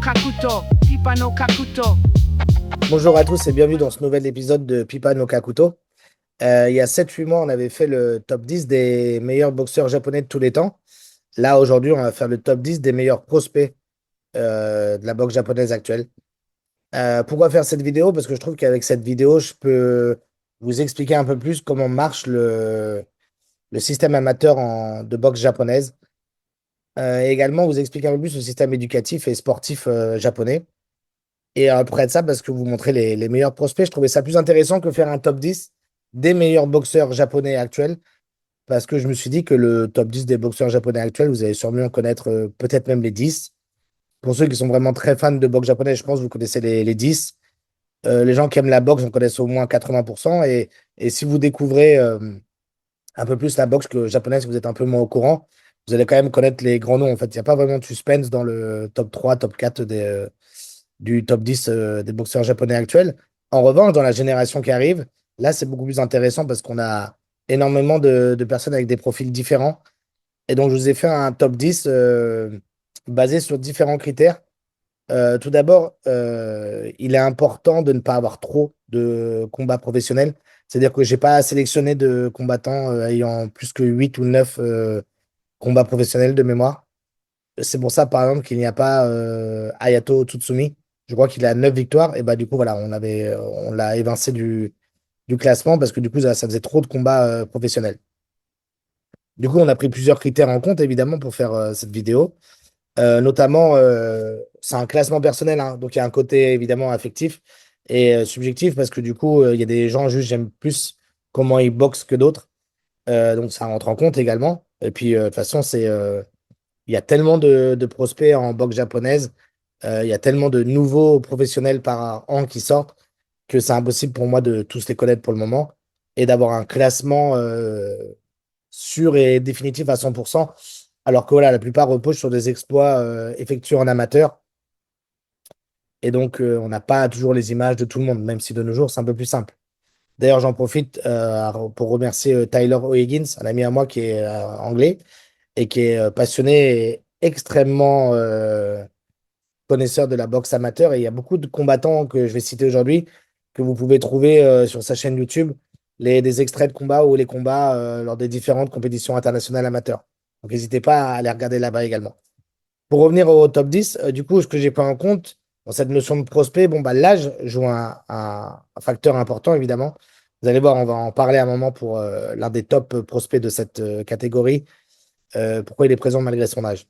Kakuto, Pipa no Kakuto. Bonjour à tous et bienvenue dans ce nouvel épisode de Pipa no Kakuto. Il y a 7 8 mois, on avait fait le top 10 des meilleurs boxeurs japonais de tous les temps. Là, aujourd'hui, on va faire le top 10 des meilleurs prospects de la boxe japonaise actuelle. Pourquoi faire cette vidéo? Parce que je trouve qu'avec cette vidéo, je peux vous expliquer un peu plus comment marche le système amateur de boxe japonaise. Et également, vous expliquer un peu plus le système éducatif et sportif japonais. Et après de ça, parce que vous montrez les meilleurs prospects, je trouvais ça plus intéressant que faire un top 10 des meilleurs boxeurs japonais actuels. Parce que je me suis dit que le top 10 des boxeurs japonais actuels, vous allez sûrement en connaître peut-être même les 10. Pour ceux qui sont vraiment très fans de boxe japonaise, je pense que vous connaissez les 10. Les gens qui aiment la boxe en connaissent au moins 80%. Et si vous découvrez un peu plus la boxe japonaise, si vous êtes un peu moins au courant, vous allez quand même connaître les grands noms. En fait, il n'y a pas vraiment de suspense dans le top 3, top 4 du top 10 des boxeurs japonais actuels. En revanche, dans la génération qui arrive, là, c'est beaucoup plus intéressant parce qu'on a énormément de personnes avec des profils différents. Et donc, je vous ai fait un top 10 basé sur différents critères. Tout d'abord, il est important de ne pas avoir trop de combats professionnels. C'est-à-dire que je n'ai pas sélectionné de combattants ayant plus que 8 ou 9 combats professionnels de mémoire. C'est pour ça, par exemple, qu'il n'y a pas Hayato Tsutsumi. Je crois qu'il a 9 victoires. Et bah, du coup, voilà, on l'a évincé du classement parce que du coup, ça faisait trop de combats professionnels. Du coup, on a pris plusieurs critères en compte, évidemment, pour faire cette vidéo. Notamment, c'est un classement personnel, hein, donc il y a un côté évidemment affectif et subjectif parce que du coup, il y a des gens juste, j'aime plus comment ils boxent que d'autres. Donc ça rentre en compte également. Et puis, de toute façon, il y a tellement de prospects en boxe japonaise, il y a tellement de nouveaux professionnels par an qui sortent que c'est impossible pour moi de tous les connaître pour le moment et d'avoir un classement sûr et définitif à 100%. Alors que voilà, la plupart reposent sur des exploits effectués en amateur. Et donc, on n'a pas toujours les images de tout le monde, même si de nos jours, c'est un peu plus simple. D'ailleurs, j'en profite pour remercier Tyler O'Higgins, un ami à moi qui est anglais et qui est passionné et extrêmement connaisseur de la boxe amateur. Et il y a beaucoup de combattants que je vais citer aujourd'hui que vous pouvez trouver sur sa chaîne YouTube, des extraits de combats ou les combats lors des différentes compétitions internationales amateurs. Donc, n'hésitez pas à aller regarder là-bas également. Pour revenir au top 10, du coup, ce que j'ai pris en compte dans cette notion de prospect, bon, bah, l'âge joue un facteur important, évidemment. Vous allez voir, on va en parler à un moment pour l'un des top prospects de cette catégorie, pourquoi il est présent malgré son âge.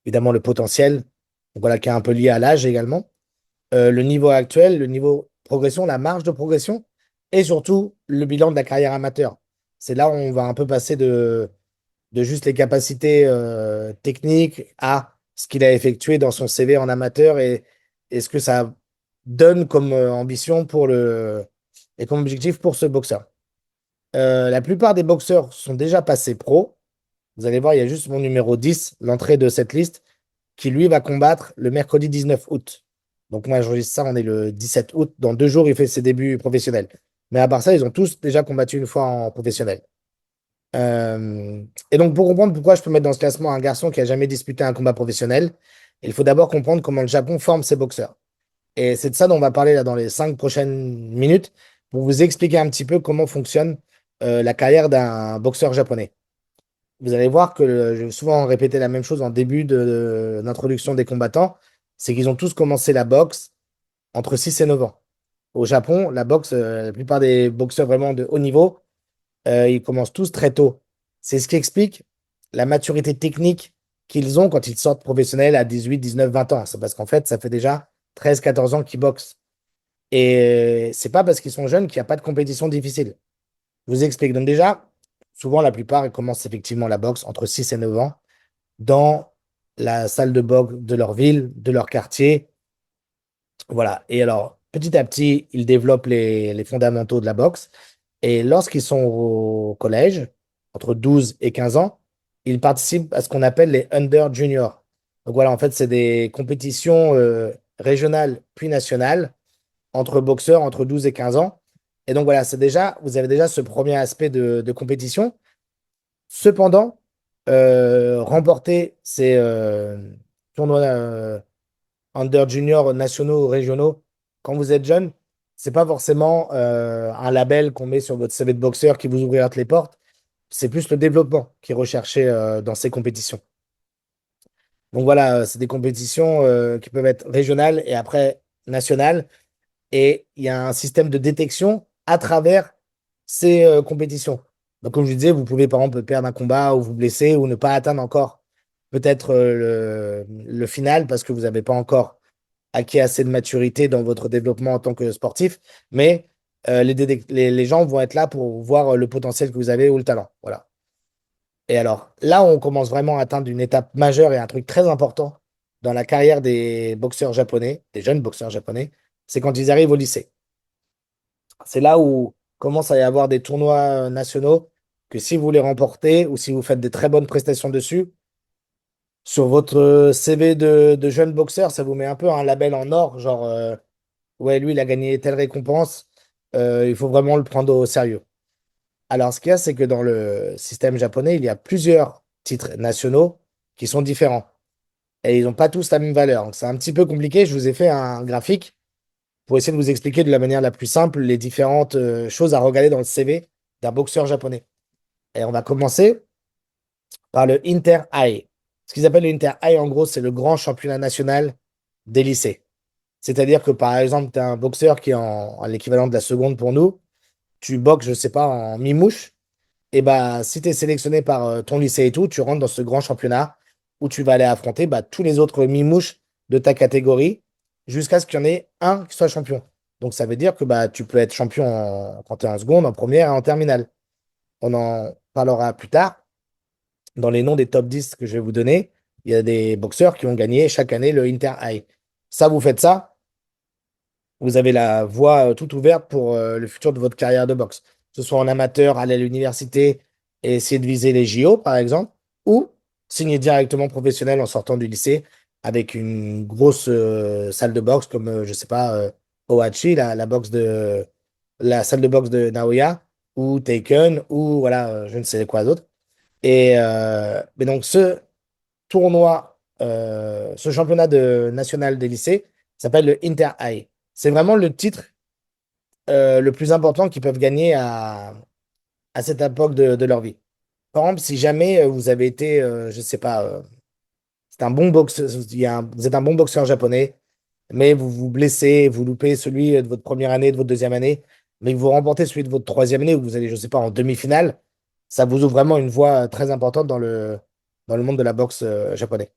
Évidemment, le potentiel, donc voilà, qui est un peu lié à l'âge également. Le niveau actuel, le niveau progression, la marge de progression, et surtout le bilan de la carrière amateur. C'est là où on va un peu passer de juste les capacités techniques à ce qu'il a effectué dans son CV en amateur et ce que ça donne comme ambition et comme objectif pour ce boxeur. La plupart des boxeurs sont déjà passés pro. Vous allez voir, il y a juste mon numéro 10, l'entrée de cette liste, qui lui va combattre le mercredi 19 août. Donc moi, j'enregistre ça, on est le 17 août. Dans 2 jours, il fait ses débuts professionnels. Mais à part ça, ils ont tous déjà combattu une fois en professionnel. Et donc, pour comprendre pourquoi je peux mettre dans ce classement un garçon qui a jamais disputé un combat professionnel, il faut d'abord comprendre comment le Japon forme ses boxeurs. Et c'est de ça dont on va parler là dans les 5 prochaines minutes pour vous expliquer un petit peu comment fonctionne la carrière d'un boxeur japonais. Vous allez voir que je vais souvent répéter la même chose en début d'introduction des combattants, c'est qu'ils ont tous commencé la boxe entre 6 et 9 ans. Au Japon, la boxe, la plupart des boxeurs vraiment de haut niveau, ils commencent tous très tôt. C'est ce qui explique la maturité technique qu'ils ont quand ils sortent professionnels à 18, 19, 20 ans. C'est parce qu'en fait, ça fait déjà 13, 14 ans qu'ils boxent. Et c'est pas parce qu'ils sont jeunes qu'il n'y a pas de compétition difficile. Je vous explique. Donc déjà, souvent, la plupart, ils commencent effectivement la boxe entre 6 et 9 ans dans la salle de boxe de leur ville, de leur quartier. Voilà. Et alors, petit à petit, ils développent les fondamentaux de la boxe. Et lorsqu'ils sont au collège, entre 12 et 15 ans, ils participent à ce qu'on appelle les Under Junior. Donc voilà, en fait, c'est des compétitions régionales puis nationales entre boxeurs entre 12 et 15 ans. Et donc voilà, vous avez déjà ce premier aspect de compétition. Cependant, remporter ces tournois under junior, nationaux ou régionaux, quand vous êtes jeune, c'est pas forcément un label qu'on met sur votre CV de boxeur qui vous ouvrira toutes les portes. C'est plus le développement qui est recherché dans ces compétitions. Donc voilà, c'est des compétitions qui peuvent être régionales et après nationales. Et il y a un système de détection à travers ces compétitions. Donc, comme je disais, vous pouvez par exemple perdre un combat ou vous blesser ou ne pas atteindre encore peut-être le final parce que vous n'avez pas encore acquis assez de maturité dans votre développement en tant que sportif. Mais les gens vont être là pour voir le potentiel que vous avez ou le talent. Voilà. Et alors, là, on commence vraiment à atteindre une étape majeure et un truc très important dans la carrière des boxeurs japonais, des jeunes boxeurs japonais, c'est quand ils arrivent au lycée. C'est là où commence à y avoir des tournois nationaux que si vous les remportez ou si vous faites des très bonnes prestations dessus, sur votre CV de jeune boxeur, ça vous met un peu un label en or, genre, ouais, lui, il a gagné telle récompense, il faut vraiment le prendre au sérieux. Alors, ce qu'il y a, c'est que dans le système japonais, il y a plusieurs titres nationaux qui sont différents et ils n'ont pas tous la même valeur. Donc, c'est un petit peu compliqué. Je vous ai fait un graphique pour essayer de vous expliquer de la manière la plus simple les différentes choses à regarder dans le CV d'un boxeur japonais. Et on va commencer par le Inter-High. Ce qu'ils appellent le Inter-High, en gros, c'est le grand championnat national des lycées. C'est-à-dire que, par exemple, tu as un boxeur qui est en l'équivalent de la seconde pour nous, tu boxes, je sais pas, en mi-mouche, et bah, si tu es sélectionné par ton lycée et tout, tu rentres dans ce grand championnat où tu vas aller affronter bah, tous les autres mi-mouches de ta catégorie jusqu'à ce qu'il y en ait un qui soit champion. Donc ça veut dire que bah, tu peux être champion quand tu es en seconde, en première et en terminale. On en parlera plus tard. Dans les noms des top 10 que je vais vous donner, il y a des boxeurs qui ont gagné chaque année le Inter High. Ça, vous faites ça, vous avez la voie toute ouverte pour le futur de votre carrière de boxe. Que ce soit en amateur, aller à l'université et essayer de viser les JO, par exemple, ou signer directement professionnel en sortant du lycée avec une grosse salle de boxe comme, je sais pas, Ohachi, la salle de boxe de Naoya, ou Taken, ou voilà, je ne sais quoi d'autre. Mais donc, ce championnat national des lycées s'appelle le Inter High. C'est vraiment le titre le plus important qu'ils peuvent gagner à cette époque de leur vie. Par exemple, si jamais vous avez été, je sais pas, c'est un bon boxeur, vous êtes un bon boxeur japonais, mais vous vous blessez, vous loupez celui de votre première année, de votre deuxième année, mais que vous remportez celui de votre troisième année, où vous allez, je sais pas, en demi-finale, ça vous ouvre vraiment une voie très importante dans le monde de la boxe japonais.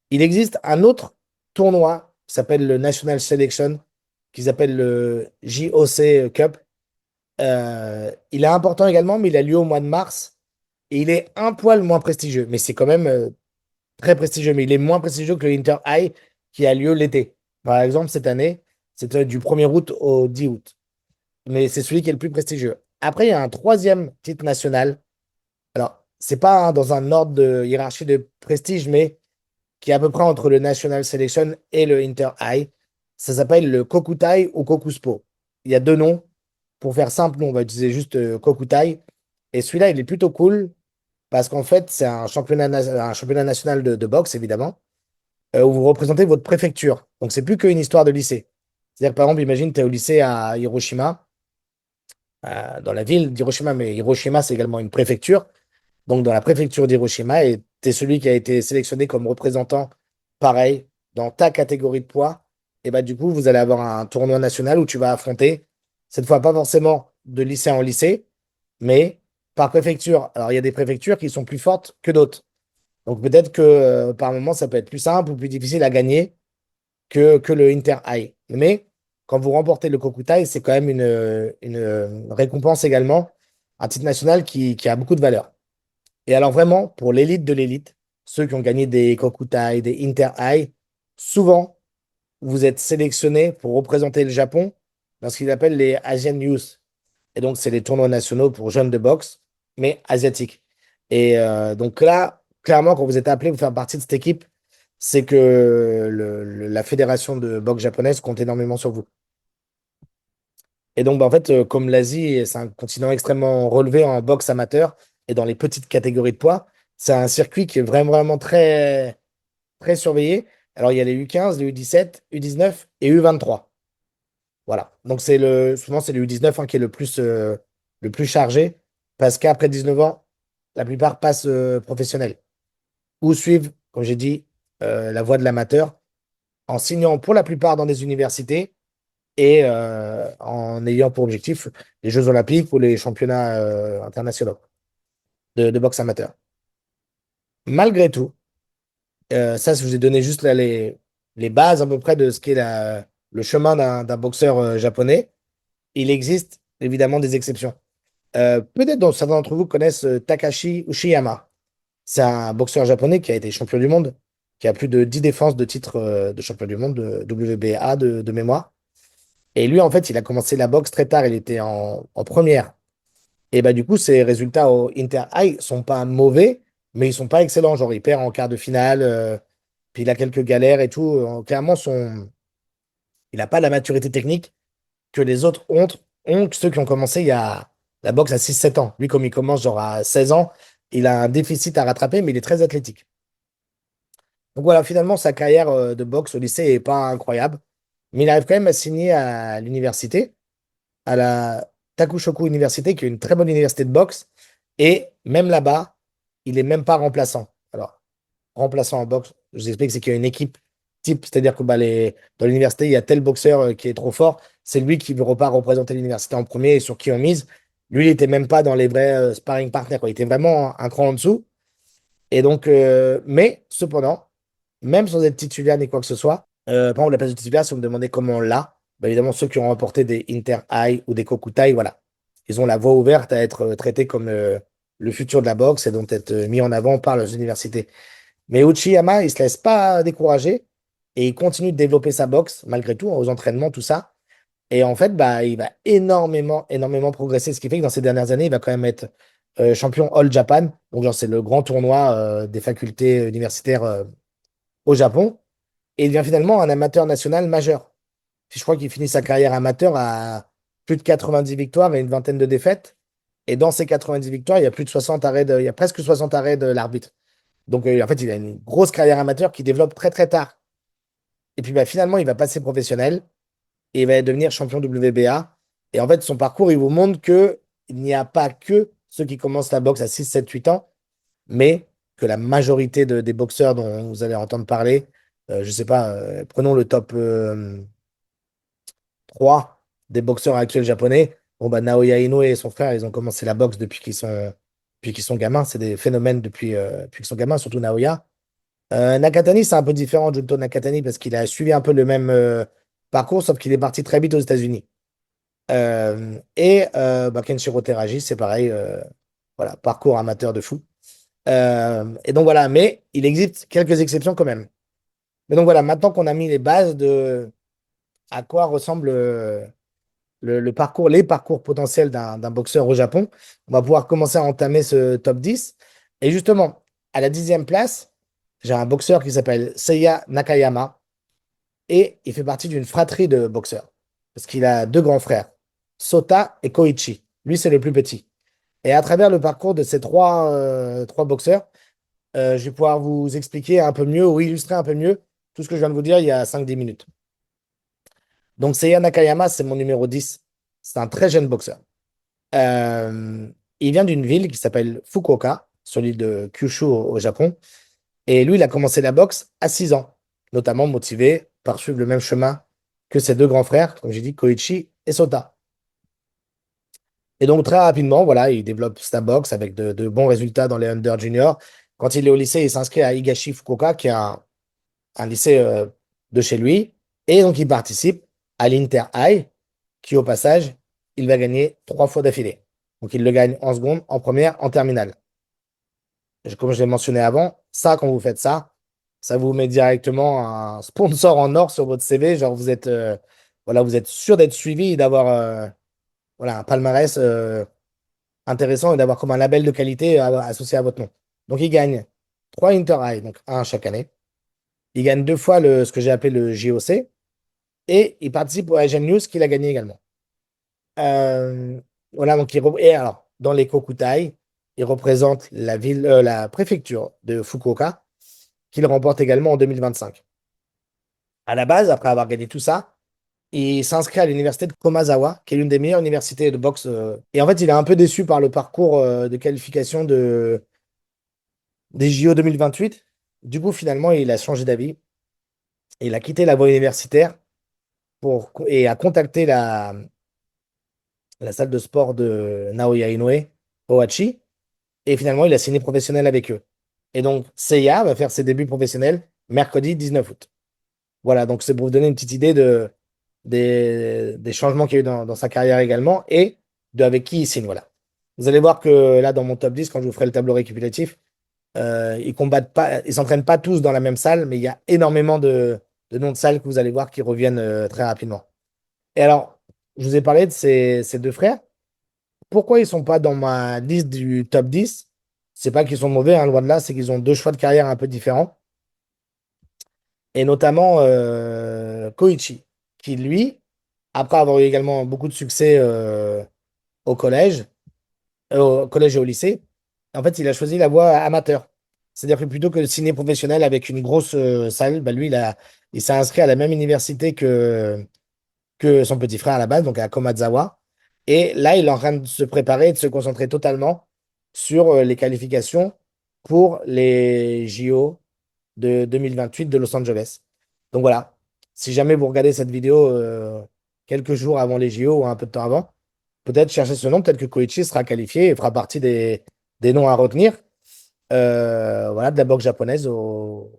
Il existe un autre tournoi qui s'appelle le National Selection, qu'ils appellent le JOC Cup. Il est important également, mais il a lieu au mois de mars et il est un poil moins prestigieux. Mais c'est quand même très prestigieux, mais il est moins prestigieux que le Inter High qui a lieu l'été. Par exemple, cette année, c'était du 1er août au 10 août. Mais c'est celui qui est le plus prestigieux. Après, il y a un troisième titre national. Alors, c'est pas dans un ordre de hiérarchie de prestige, mais qui est à peu près entre le National Selection et le Inter High. Ça s'appelle le Kokutai ou Kokuspo. Il y a deux noms. Pour faire simple, nous, on va utiliser juste Kokutai. Et celui-là, il est plutôt cool parce qu'en fait, c'est un championnat national de boxe, évidemment, où vous représentez votre préfecture. Donc, c'est plus qu'une histoire de lycée. C'est-à-dire, par exemple, imagine, tu es au lycée à Hiroshima, dans la ville d'Hiroshima, mais Hiroshima, c'est également une préfecture. Donc dans la préfecture d'Hiroshima, et tu es celui qui a été sélectionné comme représentant, pareil, dans ta catégorie de poids, et bah du coup, vous allez avoir un tournoi national où tu vas affronter, cette fois pas forcément de lycée en lycée, mais par préfecture. Alors il y a des préfectures qui sont plus fortes que d'autres. Donc peut-être que par moment, ça peut être plus simple ou plus difficile à gagner que le Inter High. Mais quand vous remportez le Kokutai, c'est quand même une récompense également, un titre national qui a beaucoup de valeur. Et alors vraiment, pour l'élite de l'élite, ceux qui ont gagné des Kokutai, des Inter High, souvent, vous êtes sélectionné pour représenter le Japon dans ce qu'ils appellent les Asian Youth. Et donc, c'est les tournois nationaux pour jeunes de boxe, mais asiatiques. Et donc là, clairement, quand vous êtes appelé pour faire partie de cette équipe, c'est que la fédération de boxe japonaise compte énormément sur vous. Et donc, bah, en fait, comme l'Asie, c'est un continent extrêmement relevé en boxe amateur et dans les petites catégories de poids, c'est un circuit qui est vraiment, vraiment très, très surveillé. Alors, il y a les U15, les U17, U19 et U23. Voilà. Donc, souvent, c'est le U19 hein, qui est le plus chargé parce qu'après 19 ans, la plupart passent professionnels ou suivent, comme j'ai dit, la voie de l'amateur en signant pour la plupart dans des universités et en ayant pour objectif les Jeux Olympiques ou les championnats internationaux de boxe amateur. Malgré tout, ça, je vous ai donné juste là les bases à peu près de ce qu'est le chemin d'un boxeur japonais. Il existe évidemment des exceptions. Peut-être dont certains d'entre vous connaissent Takashi Uchiyama. C'est un boxeur japonais qui a été champion du monde, qui a plus de 10 défenses de titre de champion du monde, de WBA de mémoire. Et lui, en fait, il a commencé la boxe très tard, il était en première. Et bah, du coup, ses résultats au Inter High sont pas mauvais, mais ils sont pas excellents. Genre, il perd en quart de finale, puis il a quelques galères et tout. Clairement, il n'a pas la maturité technique que les autres ont, ceux qui ont commencé il y a la boxe à 6 7 ans. Lui, comme il commence genre à 16 ans, il a un déficit à rattraper, mais il est très athlétique. Donc voilà, finalement, sa carrière de boxe au lycée est pas incroyable, mais il arrive quand même à signer à l'université, à la Takushoku Université, qui est une très bonne université de boxe. Et même là-bas, il est même pas remplaçant. Alors, remplaçant en boxe, je vous explique, c'est qu'il y a une équipe type, c'est-à-dire que bah, dans l'université, il y a tel boxeur qui est trop fort, c'est lui qui repart représenter l'université en premier et sur qui on mise. Lui, il n'était même pas dans les vrais sparring partners, quoi. Il était vraiment un cran en dessous. Et donc, mais cependant, même sans être titulaire ni quoi que ce soit, par exemple, la place de titulaire, si vous me demandez comment on l'a, bah, évidemment, ceux qui ont remporté des Inter High ou des Kokutai, voilà, ils ont la voie ouverte à être traités comme le futur de la boxe et donc être mis en avant par les universités. Mais Uchiyama, il se laisse pas décourager et il continue de développer sa boxe malgré tout, hein, aux entraînements, tout ça. Et en fait, bah, il va énormément, énormément progresser, ce qui fait que dans ces dernières années, il va quand même être champion All Japan. Donc, genre, c'est le grand tournoi des facultés universitaires au Japon. Et il devient finalement un amateur national majeur. Je crois qu'il finit sa carrière amateur à plus de 90 victoires et une vingtaine de défaites. Et dans ces 90 victoires, il y a plus de 60 arrêts il y a presque 60 arrêts de l'arbitre. Donc, en fait, il a une grosse carrière amateur qui développe très, très tard. Et puis, bah, finalement, il va passer professionnel et il va devenir champion WBA. Et en fait, son parcours, il vous montre que il n'y a pas que ceux qui commencent la boxe à 6 7 8 ans, mais que la majorité des boxeurs dont vous allez entendre parler, je ne sais pas, prenons le top 3 des boxeurs actuels japonais. Bon, bah, Naoya Inoue et son frère, ils ont commencé la boxe depuis qu'ils sont gamins. C'est des phénomènes depuis qu'ils sont gamins, surtout Naoya. Nakatani, c'est un peu différent, Junto Nakatani, parce qu'il a suivi un peu le même parcours, sauf qu'il est parti très vite aux États-Unis. Bah, Kenshiro Teraji, c'est pareil, voilà, parcours amateur de fou. Et donc voilà, mais il existe quelques exceptions quand même. Mais donc voilà, maintenant qu'on a mis les bases de à quoi ressemble le parcours, les parcours potentiels d'un boxeur au Japon, on va pouvoir commencer à entamer ce top 10. Et justement, à la 10e place, j'ai un boxeur qui s'appelle Seiya Nakayama et il fait partie d'une fratrie de boxeurs parce qu'il a deux grands frères, Sota et Koichi. Lui, c'est le plus petit. Et à travers le parcours de ces trois boxeurs, je vais pouvoir vous expliquer un peu mieux ou illustrer un peu mieux tout ce que je viens de vous dire il y a 5 10 minutes. Donc, Seiya Nakayama, c'est mon numéro 10. C'est un très jeune boxeur. Euh, il vient d'une ville qui s'appelle Fukuoka, sur l'île de Kyushu au Japon. Et lui, il a commencé la boxe à 6 ans, notamment motivé par suivre le même chemin que ses deux grands frères, comme j'ai dit, Koichi et Sota. Et donc, très rapidement, voilà, il développe sa boxe avec de bons résultats dans les Under Junior. Quand il est au lycée, il s'inscrit à Higashi Fukuoka, qui est un lycée de chez lui. Et donc, il participe à l'Inter High, qui, au passage, il va gagner 3 fois d'affilée. Donc, il le gagne en seconde, en première, en terminale. Comme je l'ai mentionné avant, ça, quand vous faites ça, ça vous met directement un sponsor en or sur votre CV. Genre, voilà, vous êtes sûr d'être suivi et d'avoir voilà, un palmarès intéressant et d'avoir comme un label de qualité associé à votre nom. Donc, il gagne 3 Inter-High, donc un chaque année. Il gagne 2 fois ce que j'ai appelé le JOC et il participe au Asian News qu'il a gagné également. Euh, voilà, donc et alors, dans les Kokutai, il représente la préfecture de Fukuoka, qu'il remporte également en 2025. À la base, après avoir gagné tout ça, il s'inscrit à l'université de Komazawa, qui est l'une des meilleures universités de boxe. Et en fait, il est un peu déçu par le parcours de qualification des JO 2028. Du coup, finalement, il a changé d'avis. Il a quitté la voie universitaire et a contacté la salle de sport de Naoya Inoue, Ohachi. Et finalement, il a signé professionnel avec eux. Et donc, Seiya va faire ses débuts professionnels mercredi 19 août. Voilà, donc c'est pour vous donner une petite idée des changements qu'il y a eu dans sa carrière également et avec qui il signe. Voilà. Vous allez voir que là, dans mon top 10, quand je vous ferai le tableau récapitulatif, ils combattent pas, ils s'entraînent pas tous dans la même salle, mais il y a énormément de noms de salles que vous allez voir qui reviennent très rapidement. Et alors, je vous ai parlé de ces deux frères. Pourquoi ils sont pas dans ma liste du top 10? C'est pas qu'ils sont mauvais, hein, loin de là, c'est qu'ils ont deux choix de carrière un peu différents. Et notamment Koichi, qui lui, après avoir eu également beaucoup de succès au collège, au collège et au lycée, en fait, il a choisi la voie amateur. C'est-à-dire que plutôt que de signer professionnel avec une grosse salle, bah, lui, il s'est inscrit à la même université que son petit frère à la base, donc à Komazawa. Et là, il est en train de se préparer et de se concentrer totalement sur les qualifications pour les JO de 2028 de Los Angeles. Donc voilà, si jamais vous regardez cette vidéo quelques jours avant les JO ou un peu de temps avant, peut-être chercher ce nom, peut-être que Koichi sera qualifié et fera partie des noms à retenir voilà, de la boxe japonaise aux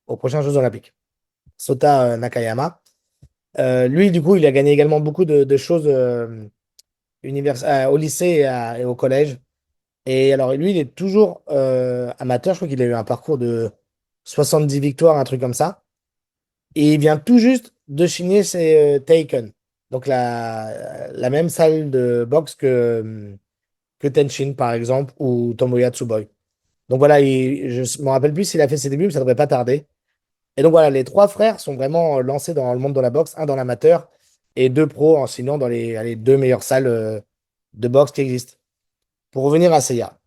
prochains Jeux Olympiques. Sota Nakayama. Lui, du coup, il a gagné également beaucoup de choses au lycée et au collège. Et alors, lui, il est toujours amateur. Je crois qu'il a eu un parcours de 70 victoires, un truc comme ça. Et il vient tout juste de signer ses Taken. Donc, la même salle de boxe que Tenshin, par exemple, ou Tomoya Tsuboi. Donc voilà, je ne me rappelle plus s'il a fait ses débuts, mais ça ne devrait pas tarder. Et donc voilà, les trois frères sont vraiment lancés dans le monde de la boxe, un dans l'amateur et deux pros en signant dans les deux meilleures salles de boxe qui existent. Pour revenir à Seiya,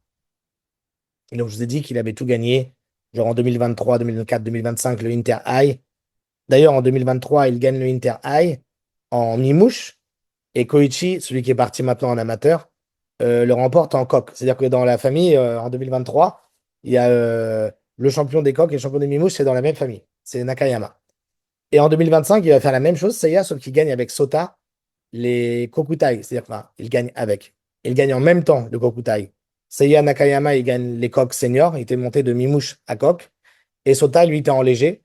et donc je vous ai dit qu'il avait tout gagné, genre en 2023, 2024, 2025, le Inter High. D'ailleurs, en 2023, il gagne le Inter High en mi-mouche et Koichi, celui qui est parti maintenant en amateur, le remporte en coq. C'est-à-dire que dans la famille, en 2023, il y a le champion des coqs et le champion des mi-mouches, c'est dans la même famille. C'est Nakayama. Et en 2025, il va faire la même chose, Seiya, sauf qu'il gagne avec Sota les Kokutai. C'est-à-dire, enfin, il gagne avec. Il gagne en même temps le Kokutai. Seiya Nakayama, il gagne les coqs seniors. Il était monté de mi-mouche à coq. Et Sota, lui, était en léger.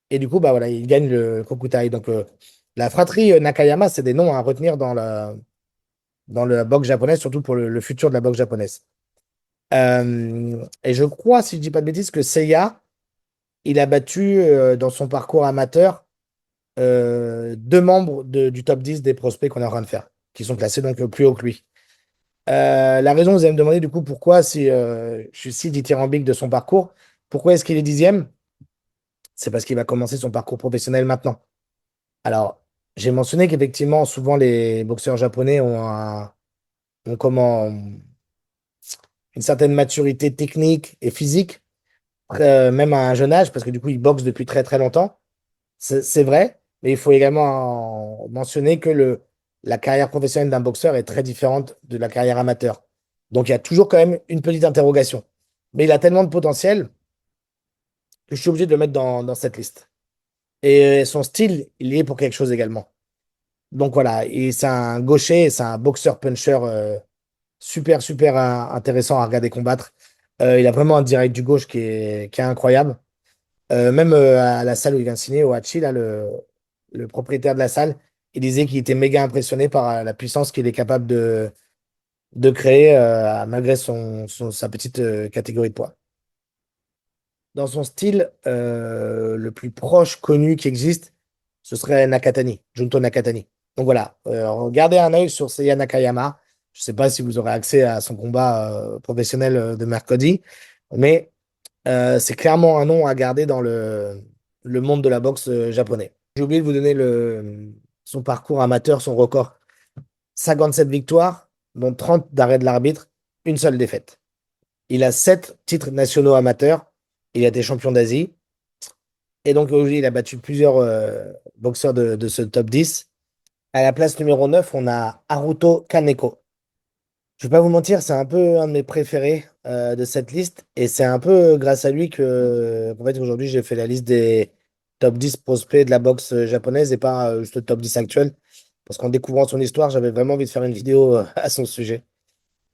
Et du coup, bah voilà, il gagne le Kokutai. Donc, la fratrie Nakayama, c'est des noms à retenir dans la boxe japonaise, surtout pour le futur de la boxe japonaise. Et je crois, si je dis pas de bêtises, que Seiya, il a battu dans son parcours amateur deux membres du top 10 des prospects qu'on est en train de faire, qui sont classés donc plus haut que lui. La raison, vous allez me demander du coup pourquoi, si je suis si dithyrambique de son parcours, pourquoi est-ce qu'il est dixième? C'est parce qu'il va commencer son parcours professionnel maintenant. Alors, j'ai mentionné qu'effectivement, souvent les boxeurs japonais ont comment, une certaine maturité technique et physique, même à un jeune âge, parce que du coup, ils boxent depuis très très longtemps. C'est vrai, mais il faut également mentionner que la carrière professionnelle d'un boxeur est très différente de la carrière amateur. Donc, il y a toujours quand même une petite interrogation. Mais il a tellement de potentiel que je suis obligé de le mettre dans cette liste. Et son style, il y est pour quelque chose également. Donc voilà, et c'est un gaucher, c'est un boxeur-puncher super, super intéressant à regarder combattre. Il a vraiment un direct du gauche qui est incroyable. Même à la salle où il vient de signer, au Hachi, là, le propriétaire de la salle, il disait qu'il était méga impressionné par la puissance qu'il est capable de créer malgré sa petite catégorie de poids. Dans son style, le plus proche connu qui existe, ce serait Nakatani, Junto Nakatani. Donc voilà, regardez un œil sur Seiya Nakayama. Je ne sais pas si vous aurez accès à son combat professionnel de mercredi, mais c'est clairement un nom à garder dans le monde de la boxe japonais. J'ai oublié de vous donner son parcours amateur, son record. 57 victoires, dont 30 d'arrêt de l'arbitre, une seule défaite. Il a 7 titres nationaux amateurs. Il a été champion d'Asie. Et donc aujourd'hui, il a battu plusieurs boxeurs de ce top 10. À la place numéro 9, on a Haruto Kaneko. Je vais pas vous mentir, c'est un peu un de mes préférés de cette liste. Et c'est un peu grâce à lui que, en fait, aujourd'hui, j'ai fait la liste des top 10 prospects de la boxe japonaise et pas juste le top 10 actuel. Parce qu'en découvrant son histoire, j'avais vraiment envie de faire une vidéo à son sujet.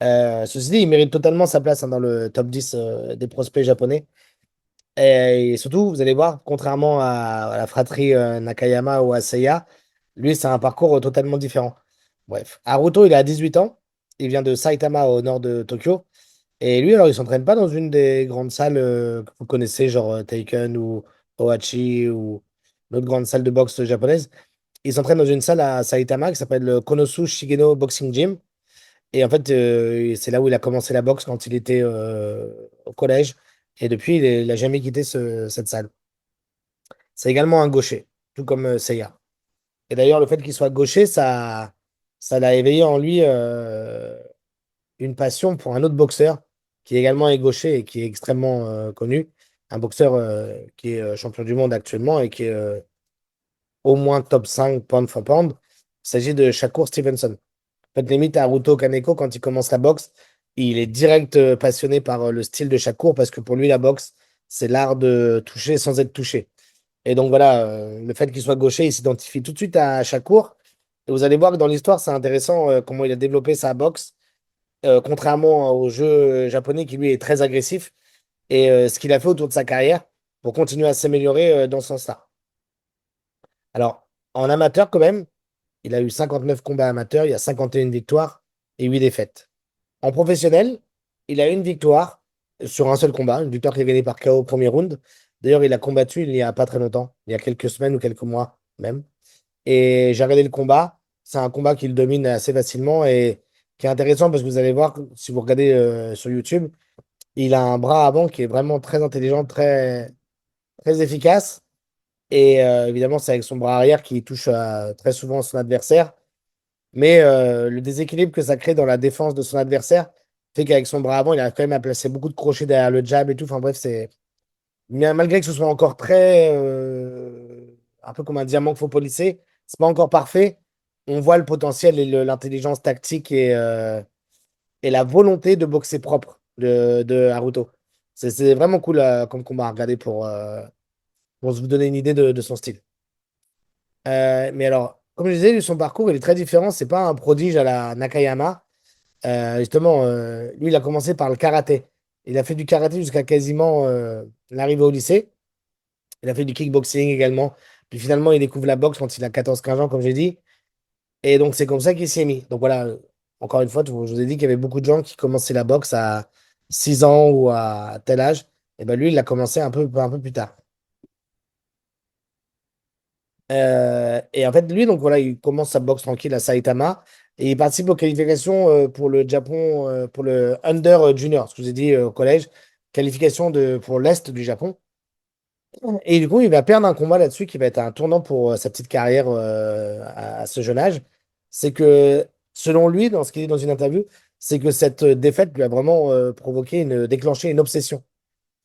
Ceci dit, il mérite totalement sa place hein, dans le top 10 des prospects japonais. Et surtout, vous allez voir, contrairement à la fratrie Nakayama ou à Seiya, lui, c'est un parcours totalement différent. Bref, Haruto, il a 18 ans. Il vient de Saitama au nord de Tokyo. Et lui, alors, il s'entraîne pas dans une des grandes salles que vous connaissez, genre Taken ou Ohachi ou d'autres grandes salles de boxe japonaises. Il s'entraîne dans une salle à Saitama qui s'appelle le Konosu Shigeno Boxing Gym. Et en fait, c'est là où il a commencé la boxe quand il était au collège. Et depuis, il n'a jamais quitté cette salle. C'est également un gaucher, tout comme Seiya. Et d'ailleurs, le fait qu'il soit gaucher, ça l'a éveillé en lui une passion pour un autre boxeur qui également est gaucher et qui est extrêmement connu. Un boxeur qui est champion du monde actuellement et qui est au moins top 5 pound for pound. Il s'agit de Shakur Stevenson. En fait, limite, Haruto Kaneko, quand il commence la boxe, il est direct passionné par le style de Shakur parce que pour lui, la boxe, c'est l'art de toucher sans être touché. Et donc voilà, le fait qu'il soit gaucher, il s'identifie tout de suite à Shakur. Et vous allez voir que dans l'histoire, c'est intéressant comment il a développé sa boxe, contrairement au jeu japonais qui lui est très agressif, et ce qu'il a fait autour de sa carrière pour continuer à s'améliorer dans ce sens-là. Alors, en amateur quand même, il a eu 59 combats amateurs, il y a 51 victoires et 8 défaites. En professionnel, il a une victoire sur un seul combat, une victoire qu'il a gagnée par KO au premier round. D'ailleurs, il a combattu il n'y a pas très longtemps, il y a quelques semaines ou quelques mois même. Et j'ai regardé le combat. C'est un combat qu'il domine assez facilement et qui est intéressant parce que vous allez voir, si vous regardez sur YouTube, il a un bras avant qui est vraiment très intelligent, très, très efficace. Et évidemment, c'est avec son bras arrière qui touche très souvent son adversaire. Mais le déséquilibre que ça crée dans la défense de son adversaire fait qu'avec son bras avant, il arrive quand même à placer beaucoup de crochets derrière le jab et tout. Enfin bref, c'est. Mais malgré que ce soit encore très. Un peu comme un diamant qu'il faut polisser, c'est pas encore parfait. On voit le potentiel et l'intelligence tactique et la volonté de boxer propre de Haruto. C'est vraiment cool comme combat à regarder pour vous donner une idée de son style. Mais alors, comme je disais, lui, son parcours, il est très différent. C'est pas un prodige à la Nakayama. Justement, lui, il a commencé par le karaté. Il a fait du karaté jusqu'à quasiment l'arrivée au lycée. Il a fait du kickboxing également. Puis finalement, il découvre la boxe quand il a 14 15 ans, comme j'ai dit. Et donc, c'est comme ça qu'il s'y est mis. Donc voilà, encore une fois, je vous ai dit qu'il y avait beaucoup de gens qui commençaient la boxe à 6 ans ou à tel âge. Et ben lui, il a commencé un peu plus tard. Et en fait, lui, donc voilà, il commence sa boxe tranquille à Saitama et il participe aux qualifications pour le Japon, pour le Under Junior, ce que je vous ai dit au collège, qualification pour l'Est du Japon. Et du coup, il va perdre un combat là-dessus qui va être un tournant pour sa petite carrière à ce jeune âge. C'est que, selon lui, dans ce qu'il dit dans une interview, c'est que cette défaite lui a vraiment déclenché une obsession.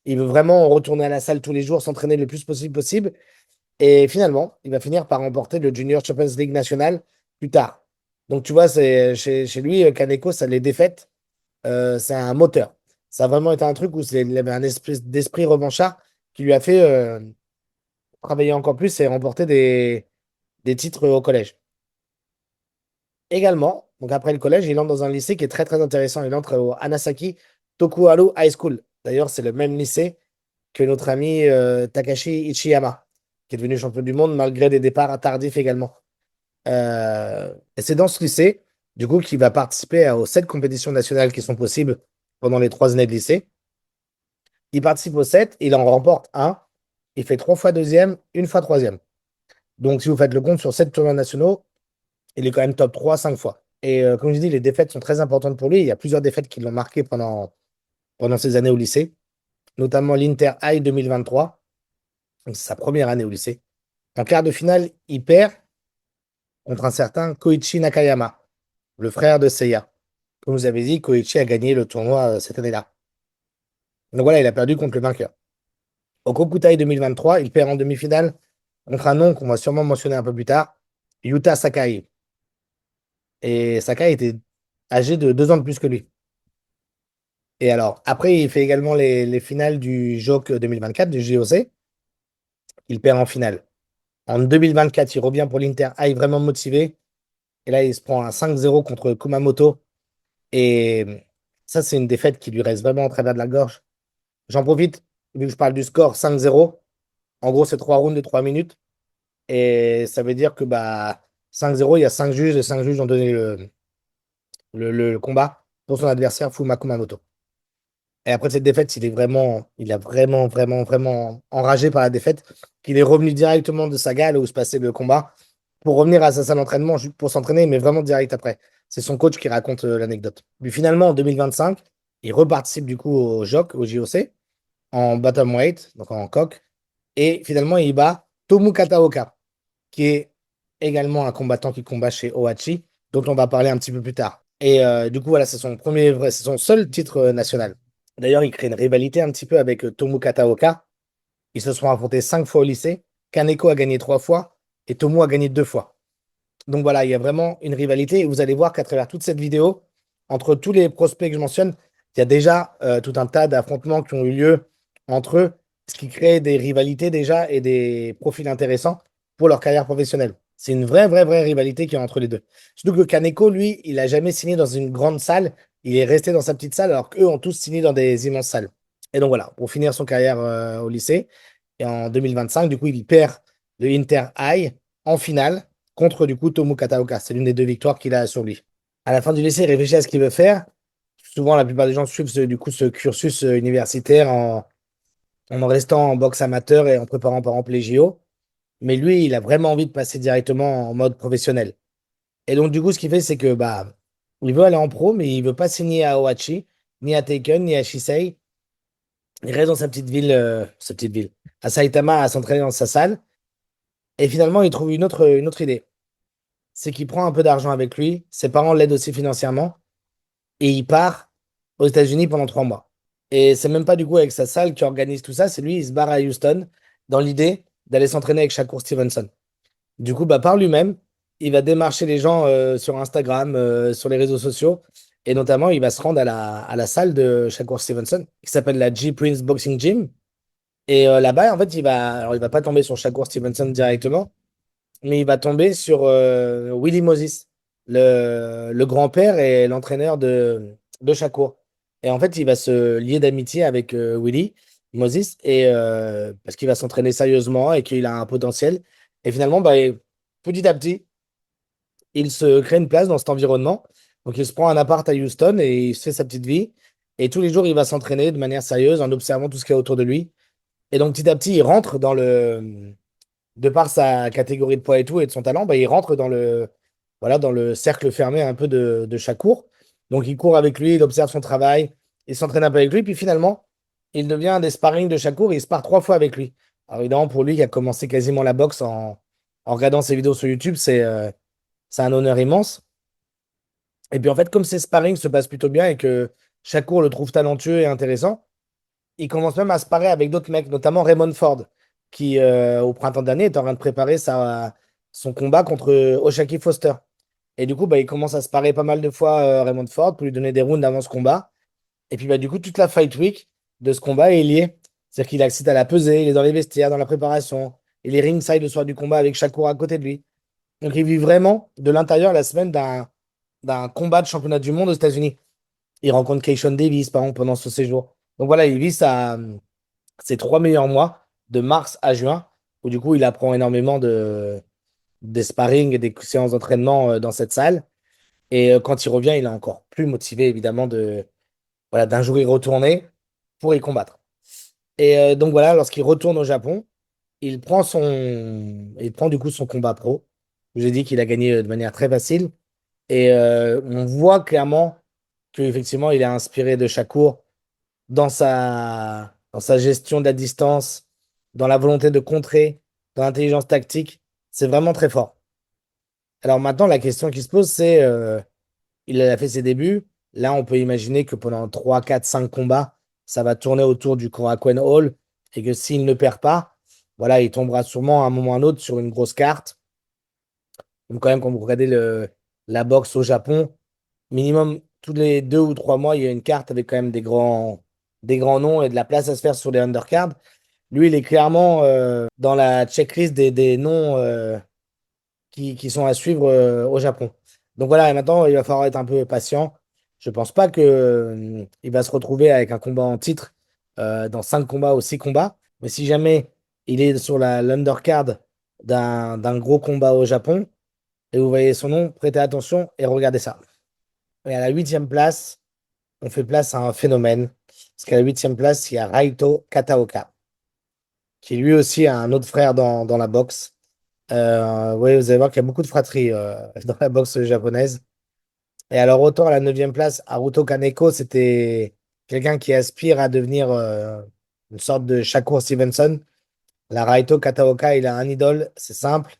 Il veut vraiment retourner à la salle tous les jours, s'entraîner le plus possible. Et finalement, il va finir par remporter le Junior Champions League national plus tard. Donc, tu vois, chez lui, Kaneko, ça les défaites, c'est un moteur. Ça a vraiment été un truc où il avait un esprit d'esprit revanchard qui lui a fait travailler encore plus et remporter des titres au collège. Également, donc après le collège, il entre dans un lycée qui est très très intéressant. Il entre au Hanasaki Tokuharu High School. D'ailleurs, c'est le même lycée que notre ami Takashi Ichiyama, qui est devenu champion du monde malgré des départs tardifs également. Et c'est dans ce lycée, du coup, qu'il va participer aux 7 compétitions nationales qui sont possibles pendant les 3 années de lycée. Il participe aux 7, il en remporte un, il fait 3 fois deuxième, une fois troisième. Donc, si vous faites le compte sur 7 tournois nationaux, il est quand même top 3 5 fois. Et comme je dis, les défaites sont très importantes pour lui. Il y a plusieurs défaites qui l'ont marqué pendant ses années au lycée, notamment l'Inter High 2023. Donc, c'est sa première année au lycée. En quart de finale, il perd contre un certain Koichi Nakayama, le frère de Seiya. Comme vous avez dit, Koichi a gagné le tournoi cette année-là. Donc voilà, il a perdu contre le vainqueur. Au Kokutai 2023, il perd en demi-finale contre un nom qu'on va sûrement mentionner un peu plus tard, Yuta Sakai. Et Sakai était âgé de 2 ans de plus que lui. Et alors, après, il fait également les finales du JOC 2024, du JOC. Il perd en finale. En 2024, il revient pour l'Inter High vraiment motivé. Et là, il se prend un 5-0 contre Kumamoto. Et ça, c'est une défaite qui lui reste vraiment en travers de la gorge. J'en profite, vu que je parle du score 5-0. En gros, c'est 3 rounds de 3 minutes. Et ça veut dire que 5-0, il y a 5 juges et 5 juges ont donné le combat pour son adversaire, Fuma Kumamoto. Et après cette défaite, il a vraiment, vraiment, vraiment enragé par la défaite, qu'il est revenu directement de sa gale où se passait le combat pour revenir à sa salle d'entraînement juste pour s'entraîner, mais vraiment direct après. C'est son coach qui raconte l'anecdote. Puis finalement, en 2025, il reparticipe du coup au JOC, au JOC, en Bantamweight, donc en coq, et finalement, il bat Tomu Kataoka, qui est également un combattant qui combat chez Ohachi, dont on va parler un petit peu plus tard. Et du coup, voilà, c'est son seul titre national. D'ailleurs, il crée une rivalité un petit peu avec Tomu Kataoka. Ils se sont affrontés 5 fois au lycée. Kaneko a gagné 3 fois et Tomu a gagné 2 fois. Donc voilà, il y a vraiment une rivalité. Et vous allez voir qu'à travers toute cette vidéo, entre tous les prospects que je mentionne, il y a déjà tout un tas d'affrontements qui ont eu lieu entre eux, ce qui crée des rivalités déjà et des profils intéressants pour leur carrière professionnelle. C'est une vraie, vraie, vraie rivalité qui est entre les deux. Surtout que Kaneko, lui, il n'a jamais signé dans une grande salle. Il est resté dans sa petite salle alors qu'eux ont tous signé dans des immenses salles. Et donc voilà, pour finir son carrière au lycée, et en 2025, du coup, il perd le Inter High en finale contre du coup Tomu Kataoka. C'est l'une des 2 victoires qu'il a sur lui. À la fin du lycée, il réfléchit à ce qu'il veut faire. Souvent, la plupart des gens suivent du coup ce cursus universitaire en restant en boxe amateur et en préparant par exemple les JO. Mais lui, il a vraiment envie de passer directement en mode professionnel. Et donc, du coup, ce qu'il fait, c'est que il veut aller en pro, mais il veut pas signer à Ohachi, ni à Taken, ni à Shisei. Il reste dans sa petite ville, à Saitama, à s'entraîner dans sa salle. Et finalement, il trouve une autre idée. C'est qu'il prend un peu d'argent avec lui, ses parents l'aident aussi financièrement, et il part aux États-Unis pendant 3 mois. Et c'est même pas du coup avec sa salle qui organise tout ça, c'est lui, il se barre à Houston dans l'idée d'aller s'entraîner avec Shakur Stevenson. Du coup, par lui-même, il va démarcher les gens sur Instagram, sur les réseaux sociaux, et notamment, il va se rendre à la salle de Shakur Stevenson, qui s'appelle la G Prince Boxing Gym. Et là-bas, en fait, alors, il va pas tomber sur Shakur Stevenson directement, mais il va tomber sur Willie Moses, le grand-père et l'entraîneur de Shakur. Et en fait, il va se lier d'amitié avec Willie Moses parce qu'il va s'entraîner sérieusement et qu'il a un potentiel. Et finalement, petit à petit, il se crée une place dans cet environnement. Donc, il se prend un appart à Houston et il se fait sa petite vie. Et tous les jours, il va s'entraîner de manière sérieuse en observant tout ce qu'il y a autour de lui. Et donc, petit à petit, il rentre de par sa catégorie de poids et tout et de son talent, il rentre dans le cercle fermé un peu de Shakur. Donc il court avec lui, il observe son travail, il s'entraîne un peu avec lui, puis finalement, il devient un des sparring de Shakur et il spare 3 fois avec lui. Alors évidemment, pour lui qui a commencé quasiment la boxe en regardant ses vidéos sur YouTube, c'est un honneur immense. Et puis en fait, comme ces sparring se passent plutôt bien et que Shakur le trouve talentueux et intéressant, il commence même à se parer avec d'autres mecs, notamment Raymond Ford, qui, au printemps dernier, est en train de préparer son combat contre Oshaki Foster. Et du coup, il commence à se parer pas mal de fois Raymond Ford pour lui donner des rounds avant ce combat. Et puis, du coup, toute la fight week de ce combat est liée. C'est-à-dire qu'il accède à la pesée, il est dans les vestiaires, dans la préparation. Il est ringside le soir du combat avec Shakur à côté de lui. Donc, il vit vraiment de l'intérieur la semaine d'un combat de championnat du monde aux États-Unis. Il rencontre Keishon Davis, par exemple, pendant ce séjour. Donc voilà, il vit ses 3 meilleurs mois, de mars à juin, où du coup, il apprend énormément des sparring et des séances d'entraînement dans cette salle. Et quand il revient, il est encore plus motivé, évidemment, voilà, d'un jour y retourner pour y combattre. Et donc voilà, lorsqu'il retourne au Japon, il prend du coup son combat pro. Je vous ai dit qu'il a gagné de manière très facile. Et on voit clairement qu'effectivement, il est inspiré de Shakur dans sa gestion de la distance, dans la volonté de contrer, dans l'intelligence tactique. C'est vraiment très fort. Alors maintenant, la question qui se pose, c'est, il a fait ses débuts. Là, on peut imaginer que pendant 3, 4, 5 combats, ça va tourner autour du Korakuen Hall et que s'il ne perd pas, voilà, il tombera sûrement à un moment ou à un autre sur une grosse carte. Donc quand même, quand vous regardez la boxe au Japon, minimum tous les 2 ou 3 mois, il y a une carte avec quand même des grands noms et de la place à se faire sur les undercards. Lui, il est clairement dans la checklist des noms qui sont à suivre au Japon. Donc voilà, et maintenant, il va falloir être un peu patient. Je pense pas que, il va se retrouver avec un combat en titre dans 5 combats ou 6 combats. Mais si jamais il est sur l'undercard d'un gros combat au Japon et vous voyez son nom, prêtez attention et regardez ça. Et à la 8e place, on fait place à un phénomène. Parce qu'à la 8e place, il y a Raito Kataoka, qui lui aussi a un autre frère dans la boxe. Oui, vous allez voir qu'il y a beaucoup de fratries dans la boxe japonaise. Et alors, autant à la 9e place, Haruto Kaneko, c'était quelqu'un qui aspire à devenir une sorte de Shakur Stevenson. La Raito Kataoka, il a un idole, c'est simple,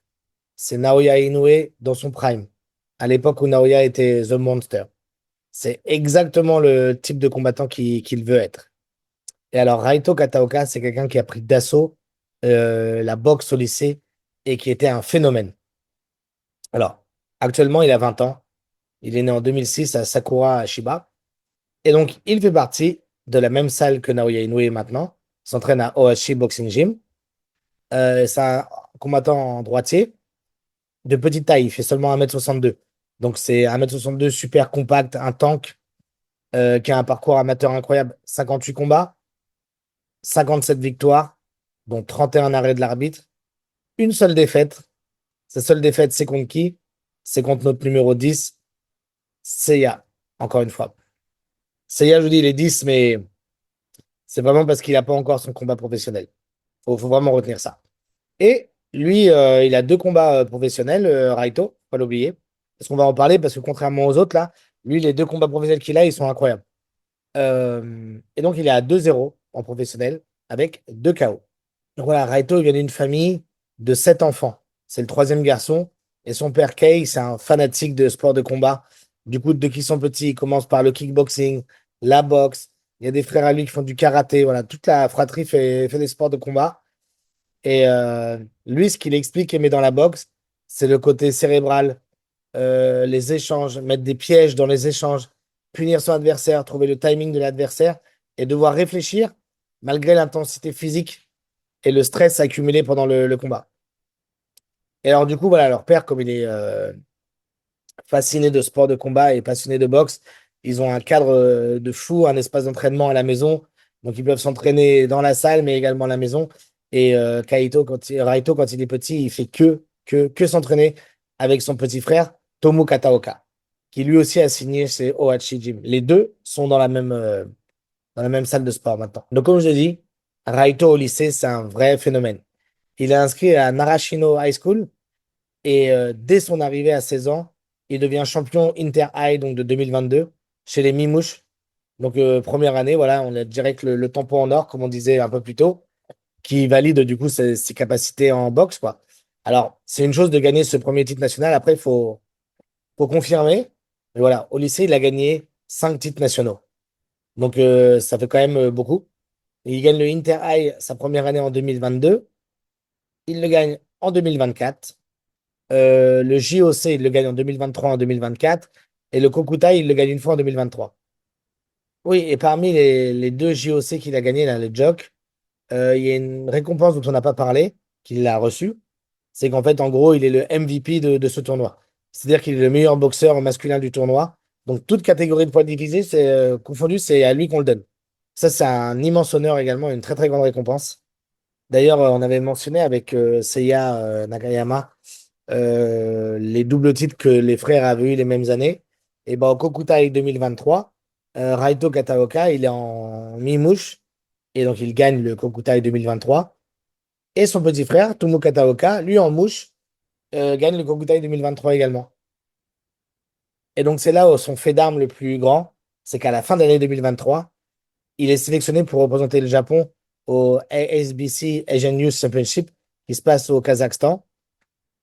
c'est Naoya Inoue dans son prime, à l'époque où Naoya était The Monster. C'est exactement le type de combattant qu'il veut être. Et alors, Raito Kataoka, c'est quelqu'un qui a pris d'assaut la boxe au lycée et qui était un phénomène. Alors, actuellement, il a 20 ans. Il est né en 2006 à Sakura, à Shiba. Et donc, il fait partie de la même salle que Naoya Inoue maintenant. Il s'entraîne à Ohashi Boxing Gym. C'est un combattant en droitier de petite taille. Il fait seulement 1m62. Donc, c'est 1m62 super compact, un tank qui a un parcours amateur incroyable. 58 combats, 57 victoires, dont 31 arrêts de l'arbitre. Une seule défaite. Sa seule défaite, c'est contre qui? C'est contre notre numéro 10, Seiya, encore une fois. Seiya, je vous dis, il est 10, mais c'est vraiment parce qu'il n'a pas encore son combat professionnel. Faut vraiment retenir ça. Et lui, il a 2 combats professionnels, Raito, faut pas l'oublier. Parce qu'on va en parler, parce que contrairement aux autres, là, lui, les 2 combats professionnels qu'il a, ils sont incroyables. Et donc, il est à 2-0 en professionnel, avec 2 KO. Donc voilà, Raito, il vient d'une famille de 7 enfants. C'est le troisième garçon. Et son père, Kei, c'est un fanatique de sport de combat. Du coup, depuis qu'ils sont petits, ils commencent par le kickboxing, la boxe. Il y a des frères à lui qui font du karaté. Voilà, toute la fratrie fait des sports de combat. Et lui, ce qu'il explique et met dans la boxe, c'est le côté cérébral, les échanges, mettre des pièges dans les échanges, punir son adversaire, trouver le timing de l'adversaire et devoir réfléchir malgré l'intensité physique et le stress accumulé pendant le combat. Et alors, du coup, voilà, leur père, comme il est fasciné de sport de combat et passionné de boxe, ils ont un cadre de fou, un espace d'entraînement à la maison. Donc, ils peuvent s'entraîner dans la salle, mais également à la maison. Et Raito, quand il est petit, il fait que s'entraîner avec son petit frère, Tomu Kataoka, qui lui aussi a signé chez Ohachi Gym. Les deux sont dans la même salle de sport maintenant. Donc, comme je dis, Raito au lycée, c'est un vrai phénomène. Il est inscrit à Narashino High School et dès son arrivée à 16 ans, il devient champion Inter-High donc de 2022 chez les Mimouches. Donc, première année, voilà, on a direct le tampon en or, comme on disait un peu plus tôt, qui valide du coup ses capacités en boxe, quoi. Alors, c'est une chose de gagner ce premier titre national. Après, il faut confirmer. Mais voilà, au lycée, il a gagné 5 titres nationaux. Donc, ça fait quand même beaucoup. Et il gagne le Inter-High sa première année en 2022. Il le gagne en 2024. Le JOC, il le gagne en 2023, en 2024. Et le Kokutai, il le gagne une fois en 2023. Oui, et parmi les 2 JOC qu'il a gagné, là, les JOC, il y a une récompense dont on n'a pas parlé, qu'il a reçue. C'est qu'en fait, en gros, il est le MVP de ce tournoi. C'est-à-dire qu'il est le meilleur boxeur masculin du tournoi. Donc, toute catégorie de poids divisé, confondu, c'est à lui qu'on le donne. Ça, c'est un immense honneur également, une très très grande récompense. D'ailleurs, on avait mentionné avec Seiya Nakayama les doubles titres que les frères avaient eu les mêmes années. Et ben, au Kokutai 2023, Raito Kataoka, il est en mi-mouche et donc il gagne le Kokutai 2023. Et son petit frère, Tomo Kataoka, lui en mouche, gagne le Kokutai 2023 également. Et donc c'est là où son fait d'armes le plus grand, c'est qu'à la fin de l'année 2023, il est sélectionné pour représenter le Japon au ASBC Asian Youth Championship qui se passe au Kazakhstan.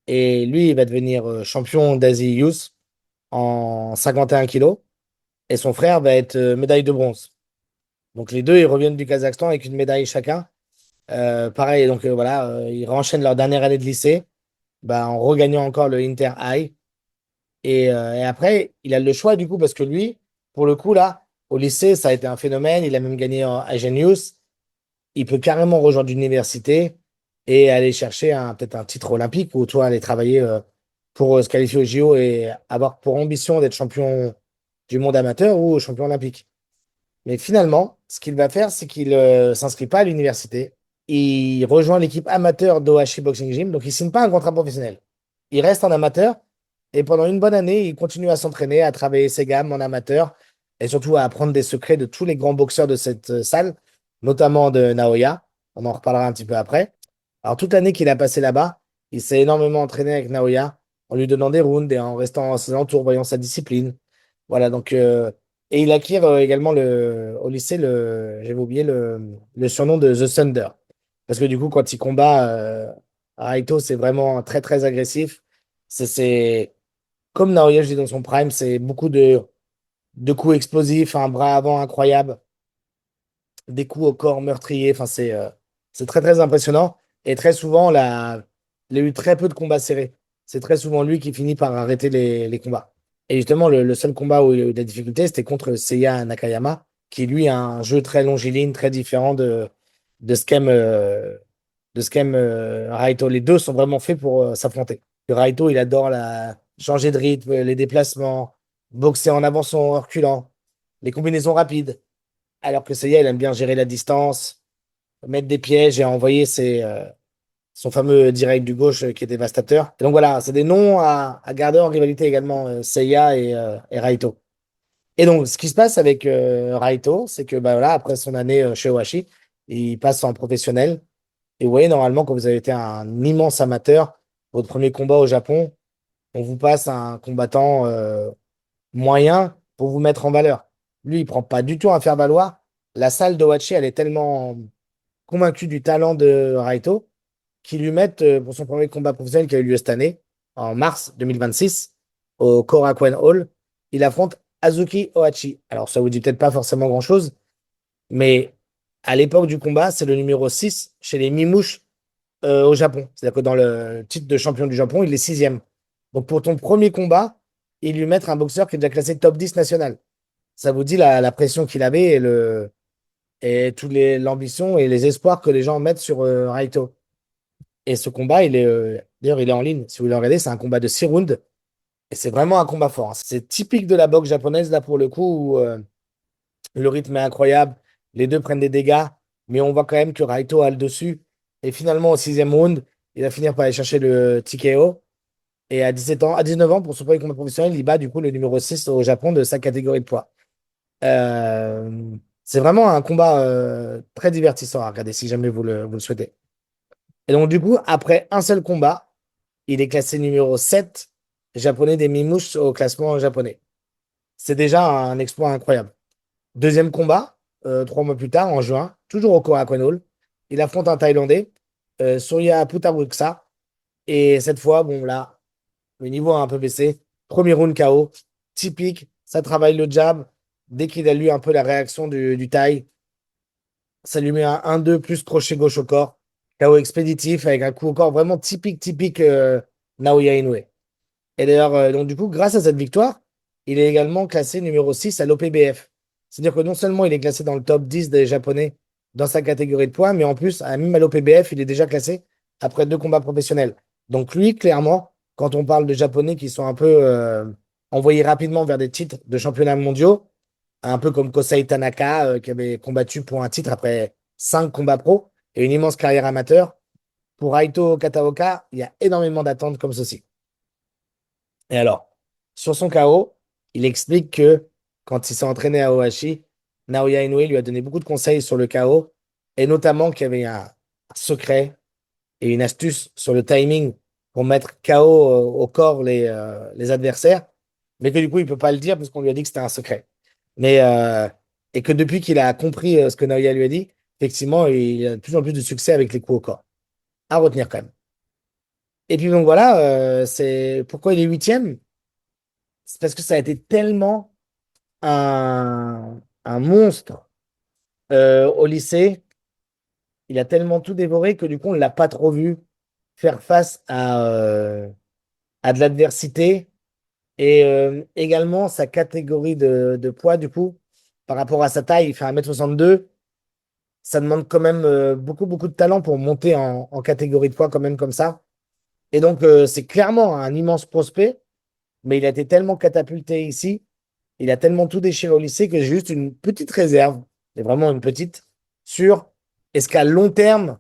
Et lui, il va devenir champion d'Asie Youth en 51 kilos. Et son frère va être médaille de bronze. Donc les deux, ils reviennent du Kazakhstan avec une médaille chacun. Pareil, donc voilà, ils renchaînent leur dernière année de lycée bah, en regagnant encore le Inter High. Et après, il a le choix du coup, parce que lui, pour le coup, là, au lycée, ça a été un phénomène. Il a même gagné à Genius. Il peut carrément rejoindre l'université et aller chercher peut-être un titre olympique ou toi aller travailler pour se qualifier au JO et avoir pour ambition d'être champion du monde amateur ou champion olympique. Mais finalement, ce qu'il va faire, c'est qu'il s'inscrit pas à l'université. Il rejoint l'équipe amateur d'Ohashi Boxing Gym, donc il signe pas un contrat professionnel. Il reste en amateur et pendant une bonne année, il continue à s'entraîner, à travailler ses gammes en amateur et surtout à apprendre des secrets de tous les grands boxeurs de cette salle, notamment de Naoya. On en reparlera un petit peu après. Alors toute l'année qu'il a passé là-bas, il s'est énormément entraîné avec Naoya en lui donnant des rounds et en restant à ses alentours, voyant sa discipline. Voilà, donc et il acquiert également au lycée j'avais oublié le surnom de The Thunder. Parce que du coup, quand il combat, Raito, c'est vraiment très très agressif. C'est comme Naoya, je dis dans son prime, c'est beaucoup de coups explosifs, un bras avant incroyable, des coups au corps meurtriers. Enfin, c'est très très impressionnant. Et très souvent, il a eu très peu de combats serrés. C'est très souvent lui qui finit par arrêter les combats. Et justement, le seul combat où il y a eu de la difficulté, c'était contre Seiya Nakayama, qui lui a un jeu très longiligne, très différent de ce qu'aime Raito. Les deux sont vraiment faits pour s'affronter. Raito, il adore changer de rythme, les déplacements, boxer en avançant, en reculant, les combinaisons rapides. Alors que Seiya, il aime bien gérer la distance, mettre des pièges et envoyer son fameux direct du gauche qui est dévastateur. Et donc voilà, c'est des noms à garder en rivalité également, Seiya et Raito. Et donc, ce qui se passe avec Raito, c'est que bah, voilà, après son année chez Ohashi, il passe en professionnel. Et vous voyez, normalement, quand vous avez été un immense amateur, votre premier combat au Japon, on vous passe un combattant moyen pour vous mettre en valeur. Lui, il prend pas du tout à faire valoir. La salle d'Ohashi, elle est tellement convaincue du talent de Raito qu'ils lui mettent pour son premier combat professionnel qui a eu lieu cette année, en mars 2026, au Korakuen Hall, il affronte Azuki Ohashi. Alors, ça vous dit peut-être pas forcément grand-chose, mais à l'époque du combat, c'est le numéro 6 chez les Mimouches au Japon. C'est-à-dire que dans le titre de champion du Japon, il est sixième. Donc pour ton premier combat, il lui mettre un boxeur qui est déjà classé top 10 national. Ça vous dit la pression qu'il avait et l'ambition et les espoirs que les gens mettent sur Raito. Et ce combat, d'ailleurs, il est en ligne. Si vous le regardez, c'est un combat de 6 rounds. Et c'est vraiment un combat fort, hein. C'est typique de la boxe japonaise, là, pour le coup, où le rythme est incroyable. Les deux prennent des dégâts, mais on voit quand même que Raito a le dessus. Et finalement, au sixième round, il va finir par aller chercher le TKO. Et à 17 ans, à 19 ans, pour son premier combat professionnel, il bat du coup le numéro 6 au Japon de sa catégorie de poids. C'est vraiment un combat très divertissant à regarder si jamais vous le souhaitez. Et donc, du coup, après un seul combat, il est classé numéro 7 japonais des Mimouches au classement japonais. C'est déjà un exploit incroyable. Deuxième combat, 3 mois plus tard, en juin, toujours au Korakuen Hall, il affronte un Thaïlandais, Surya Putavuksa. Et cette fois, bon, là, le niveau a un peu baissé. Premier round KO, typique, ça travaille le jab. Dès qu'il a lu un peu la réaction du Thaï, ça lui met un 1-2 plus crochet gauche au corps. KO expéditif avec un coup au corps vraiment typique, typique Naoya Inoue. Et d'ailleurs, donc du coup, grâce à cette victoire, il est également classé numéro 6 à l'OPBF. C'est-à-dire que non seulement il est classé dans le top 10 des Japonais dans sa catégorie de poids, mais en plus, même à l'OPBF, il est déjà classé après 2 combats professionnels. Donc lui, clairement, quand on parle de Japonais qui sont un peu envoyés rapidement vers des titres de championnats mondiaux, un peu comme Kosei Tanaka, qui avait combattu pour un titre après 5 combats pro et une immense carrière amateur, pour Raito Kataoka, il y a énormément d'attentes comme ceci. Et alors, sur son KO, il explique que quand il s'est entraîné à Ohashi, Naoya Inoue lui a donné beaucoup de conseils sur le KO, et notamment qu'il y avait un secret et une astuce sur le timing pour mettre KO au corps les adversaires, mais que du coup, il ne peut pas le dire parce qu'on lui a dit que c'était un secret. Mais, et que depuis qu'il a compris ce que Naoya lui a dit, effectivement, il a de plus en plus de succès avec les coups au corps. À retenir quand même. Et puis donc voilà, c'est pourquoi il est huitième. C'est parce que ça a été tellement un monstre au lycée. il a tellement tout dévoré que du coup, on ne l'a pas trop vu faire face à de l'adversité. Et également, sa catégorie de poids, du coup, par rapport à sa taille, il fait 1m62. Ça demande quand même beaucoup, beaucoup de talent pour monter en catégorie de poids quand même comme ça. Et donc, c'est clairement un immense prospect, mais il a été tellement catapulté ici, il a tellement tout déchiré au lycée que j'ai juste une petite réserve, et vraiment une petite, sur est-ce qu'à long terme,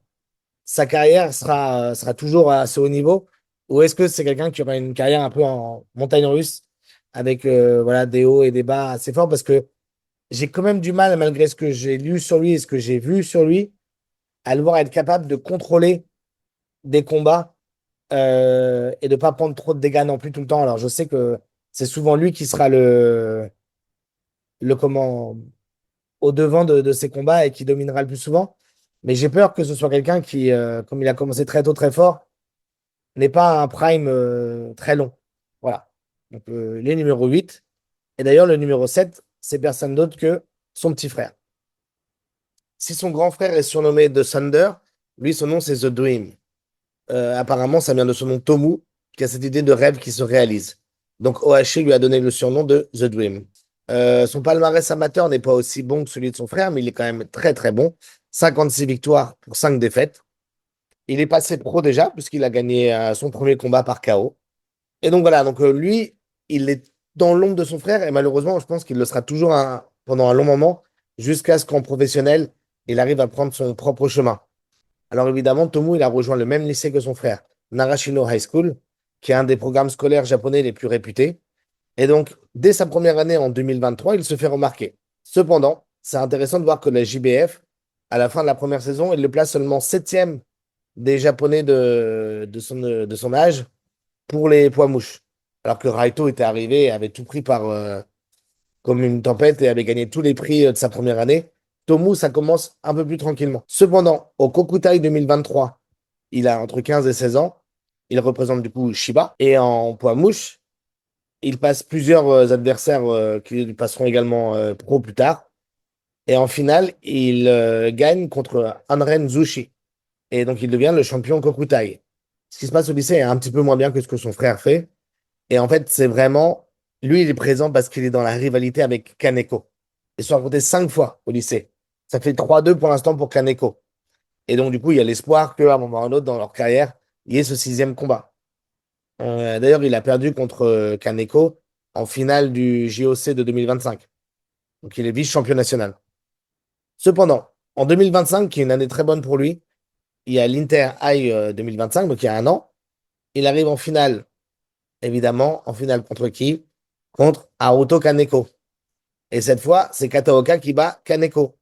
sa carrière sera toujours à ce haut niveau, ou est-ce que c'est quelqu'un qui aura une carrière un peu en montagne russe, avec voilà, des hauts et des bas assez forts, parce que j'ai quand même du mal, malgré ce que j'ai lu sur lui et ce que j'ai vu sur lui, à le voir être capable de contrôler des combats et de ne pas prendre trop de dégâts non plus tout le temps. Alors, je sais que c'est souvent lui qui sera le comment, au devant de ces combats et qui dominera le plus souvent. Mais j'ai peur que ce soit quelqu'un qui, comme il a commencé très tôt, très fort, n'ait pas un prime très long. Voilà. Donc, il est numéro 8. Et d'ailleurs, le numéro 7, c'est personne d'autre que son petit frère. Si son grand frère est surnommé The Thunder, lui, son nom, c'est The Dream. Apparemment, ça vient de son nom Tomu, qui a cette idée de rêve qui se réalise. Donc OHI lui a donné le surnom de The Dream. Son palmarès amateur n'est pas aussi bon que celui de son frère, mais il est quand même très très bon. 56 victoires pour 5 défaites. Il est passé pro déjà, puisqu'il a gagné son premier combat par KO. Et donc voilà, donc lui, il est dans l'ombre de son frère, et malheureusement, je pense qu'il le sera toujours pendant un long moment, jusqu'à ce qu'en professionnel, il arrive à prendre son propre chemin. Alors évidemment, Tomu, il a rejoint le même lycée que son frère, Narashino High School, qui est un des programmes scolaires japonais les plus réputés. Et donc, dès sa première année en 2023, il se fait remarquer. Cependant, c'est intéressant de voir que la JBF, à la fin de la première saison, il le place seulement septième des Japonais de son âge pour les poids mouches. Alors que Raito était arrivé et avait tout pris comme une tempête et avait gagné tous les prix de sa première année. Tomu, ça commence un peu plus tranquillement. Cependant, au Kokutai 2023, il a entre 15 et 16 ans. Il représente du coup Shiba. Et en poids mouche, il passe plusieurs adversaires qui lui passeront également pro plus tard. Et en finale, il gagne contre Anren Zushi. Et donc, il devient le champion Kokutai. Ce qui se passe au lycée est un petit peu moins bien que ce que son frère fait. Et en fait, c'est vraiment, lui, il est présent parce qu'il est dans la rivalité avec Kaneko. Ils sont affrontés 5 fois au lycée. Ça fait 3-2 pour l'instant pour Kaneko. Et donc, du coup, il y a l'espoir qu'à un moment ou à un autre dans leur carrière, il y ait ce sixième combat. D'ailleurs, il a perdu contre Kaneko en finale du JOC de 2025. Donc, il est vice-champion national. Cependant, en 2025, qui est une année très bonne pour lui, il y a l'Inter High 2025, donc il y a un an. Il arrive en finale, évidemment, en finale contre qui? Contre Haruto Kaneko. Et cette fois, c'est Kataoka qui bat Kaneko.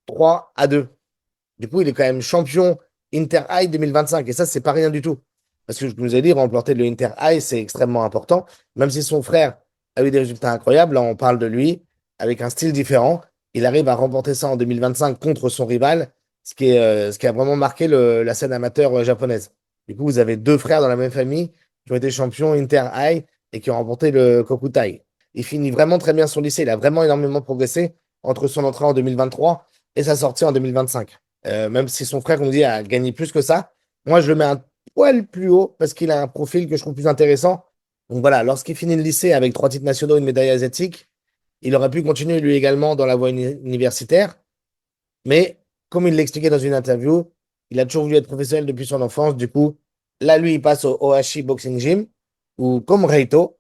3-2. Du coup, il est quand même champion Inter High 2025. Et ça, c'est pas rien du tout. Parce que je vous ai dit, remporter le Inter High, c'est extrêmement important. Même si son frère a eu des résultats incroyables, là, on parle de lui avec un style différent. Il arrive à remporter ça en 2025 contre son rival, ce qui a vraiment marqué la scène amateur japonaise. Du coup, vous avez deux frères dans la même famille qui ont été champions Inter High et qui ont remporté le Kokutai. Il finit vraiment très bien son lycée. Il a vraiment énormément progressé entre son entrée en 2023 et sa sortie en 2025. Même si son frère, on dit, a gagné plus que ça. Moi, je le mets un poil plus haut parce qu'il a un profil que je trouve plus intéressant. Donc voilà, lorsqu'il finit le lycée avec 3 titres nationaux et une médaille asiatique, il aurait pu continuer lui également dans la voie universitaire. Mais comme il l'expliquait dans une interview, il a toujours voulu être professionnel depuis son enfance. Du coup, là, lui, il passe au Ohashi Boxing Gym, ou comme Reito.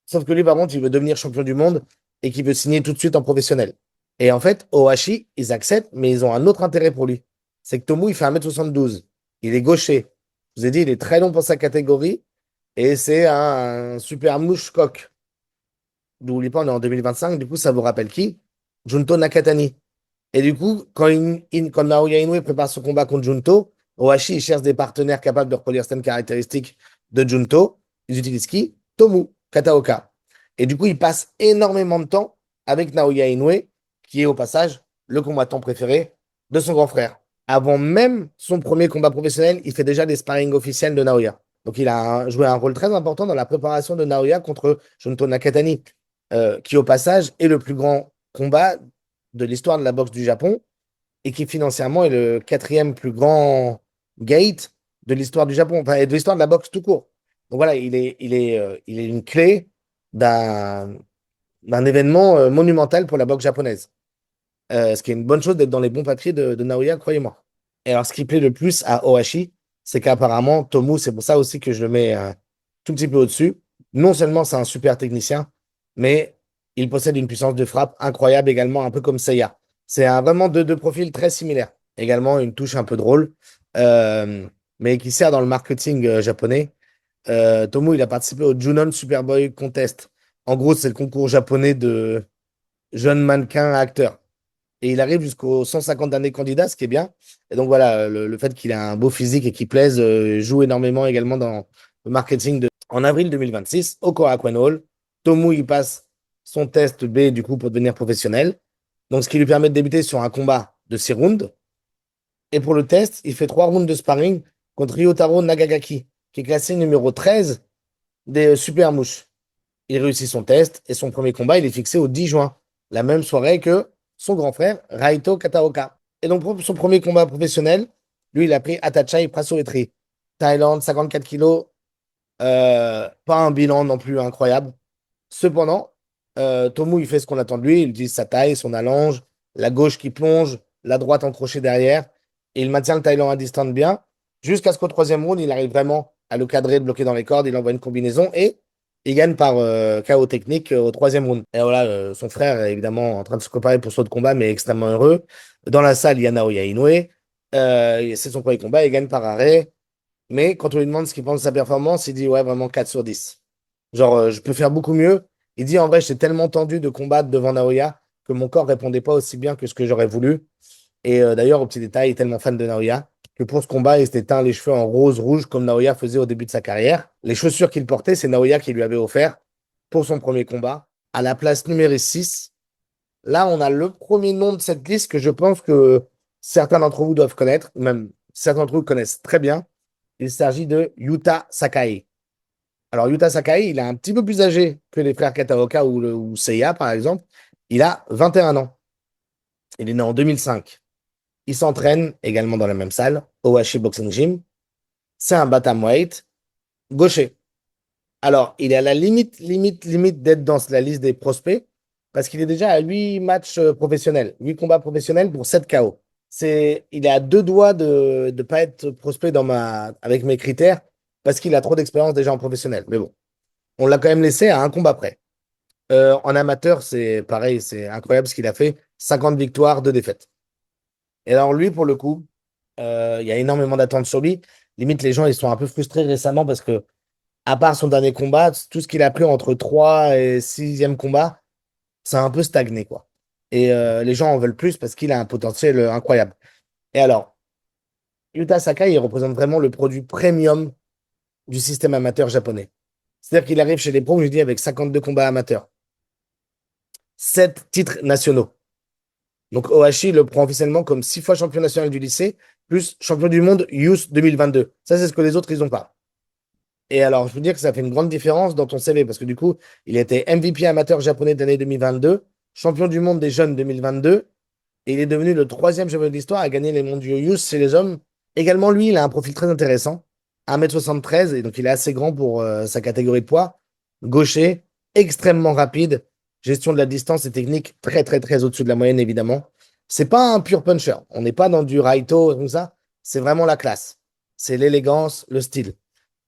Sauf que lui, par contre, il veut devenir champion du monde et qu'il veut signer tout de suite en professionnel. Et en fait, Ohashi, ils acceptent, mais ils ont un autre intérêt pour lui. C'est que Tomu, il fait 1m72. Il est gaucher. Je vous ai dit, il est très long pour sa catégorie. Et c'est un super mouche coq. N'oubliez pas, on est en 2025. Du coup, ça vous rappelle qui? Junto Nakatani. Et du coup, quand Naoya Inoue prépare son combat contre Junto, Ohashi, il cherche des partenaires capables de reproduire certaines caractéristiques de Junto. Ils utilisent qui? Tomu, Kataoka. Et du coup, il passe énormément de temps avec Naoya Inoue, qui est au passage le combattant préféré de son grand frère. Avant même son premier combat professionnel, il fait déjà des sparring officiels de Naoya. Donc, il a joué un rôle très important dans la préparation de Naoya contre Junto Nakatani, qui au passage est le plus grand combat de l'histoire de la boxe du Japon. et qui financièrement est le quatrième plus grand gate de l'histoire du Japon, enfin, et de l'histoire de la boxe tout court. Donc voilà, il est une clé d'un événement monumental pour la boxe japonaise. Ce qui est une bonne chose d'être dans les bons papiers de Naoya, croyez-moi. Et alors, ce qui plaît le plus à Ohashi, c'est qu'apparemment, Tomu, c'est pour ça aussi que je le mets tout petit peu au-dessus. Non seulement c'est un super technicien, mais il possède une puissance de frappe incroyable également, un peu comme Seiya. C'est vraiment deux profils très similaires. Également, une touche un peu drôle, euh, mais qui sert dans le marketing japonais. Tomu, il a participé au Junon Superboy Contest. En gros, c'est le concours japonais de jeunes mannequins acteurs. Et il arrive jusqu'aux 150 derniers candidats, ce qui est bien. Et donc voilà, le fait qu'il a un beau physique et qu'il plaise joue énormément également dans le marketing. En avril 2026, au Korakuen Hall, Tomu il passe son test B du coup pour devenir professionnel. Donc ce qui lui permet de débuter sur un combat de 6 rounds. Et pour le test, il fait 3 rounds de sparring contre Ryotaro Nagagaki, qui est classé numéro 13 des Super Mouches. Il réussit son test et son premier combat, il est fixé au 10 juin, la même soirée que son grand frère, Raito Kataoka. Et donc, pour son premier combat professionnel, lui, il a pris Atachai Prasoetri. Thaïlande, 54 kilos, pas un bilan non plus incroyable. Cependant, Tomu, il fait ce qu'on attend de lui. Il utilise sa taille, son allonge, la gauche qui plonge, la droite en crochet derrière. Et il maintient le Thaïland à distance bien. Jusqu'à ce qu'au troisième round, il arrive vraiment à le cadrer, de bloquer dans les cordes. Il envoie une combinaison et il gagne par KO technique au troisième round. Et voilà, son frère est évidemment en train de se préparer pour ce autre combat, mais extrêmement heureux. Dans la salle, il y a Naoya Inoue. C'est son premier combat. Il gagne par arrêt. Mais quand on lui demande ce qu'il pense de sa performance, il dit ouais, vraiment 4 sur 10. Genre, je peux faire beaucoup mieux. Il dit en vrai, j'étais tellement tendu de combattre devant Naoya que mon corps répondait pas aussi bien que ce que j'aurais voulu. Et d'ailleurs, au petit détail, il est tellement fan de Naoya que pour ce combat, il s'était teint les cheveux en rose-rouge comme Naoya faisait au début de sa carrière. Les chaussures qu'il portait, c'est Naoya qui lui avait offert pour son premier combat. À la place numéro 6, là, on a le premier nom de cette liste que je pense que certains d'entre vous doivent connaître, même certains d'entre vous connaissent très bien. Il s'agit de Yuta Sakai. Alors, Yuta Sakai, il est un petit peu plus âgé que les frères Kataoka ou Seiya, par exemple. Il a 21 ans. Il est né en 2005. Il s'entraîne également dans la même salle, Owashi Boxing Gym. C'est un bantamweight gaucher. Alors, il est à la limite d'être dans la liste des prospects parce qu'il est déjà à 8 matchs professionnels, 8 combats professionnels pour 7 KO. Il est à deux doigts de ne pas être prospect avec mes critères parce qu'il a trop d'expérience déjà en professionnel. Mais bon, on l'a quand même laissé à un combat près. En amateur, c'est pareil, c'est incroyable ce qu'il a fait. 50 victoires, 2 défaites. Et alors lui, pour le coup, il y a énormément d'attentes sur lui. Limite, les gens, ils sont un peu frustrés récemment parce que, à part son dernier combat, tout ce qu'il a pris entre 3 et 6e combat, ça a un peu stagné, quoi. Et les gens en veulent plus parce qu'il a un potentiel incroyable. Et alors, Yuta Sakai, il représente vraiment le produit premium du système amateur japonais. C'est-à-dire qu'il arrive chez les pros, je dis, avec 52 combats amateurs, 7 titres nationaux. Donc Ohashi le prend officiellement comme 6 fois champion national du lycée, plus champion du monde Youth 2022. Ça, c'est ce que les autres, ils n'ont pas. Et alors, je veux dire que ça fait une grande différence dans ton CV, parce que du coup, il était MVP amateur japonais de l'année 2022, champion du monde des jeunes 2022, et il est devenu le troisième champion de l'histoire à gagner les mondiaux Youth chez les hommes. Également, lui, il a un profil très intéressant, 1m73, et donc il est assez grand pour sa catégorie de poids, gaucher, extrêmement rapide, gestion de la distance et technique très, très, très au-dessus de la moyenne, évidemment. C'est pas un pur puncher, on n'est pas dans du Raito, comme ça, c'est vraiment la classe. C'est l'élégance, le style.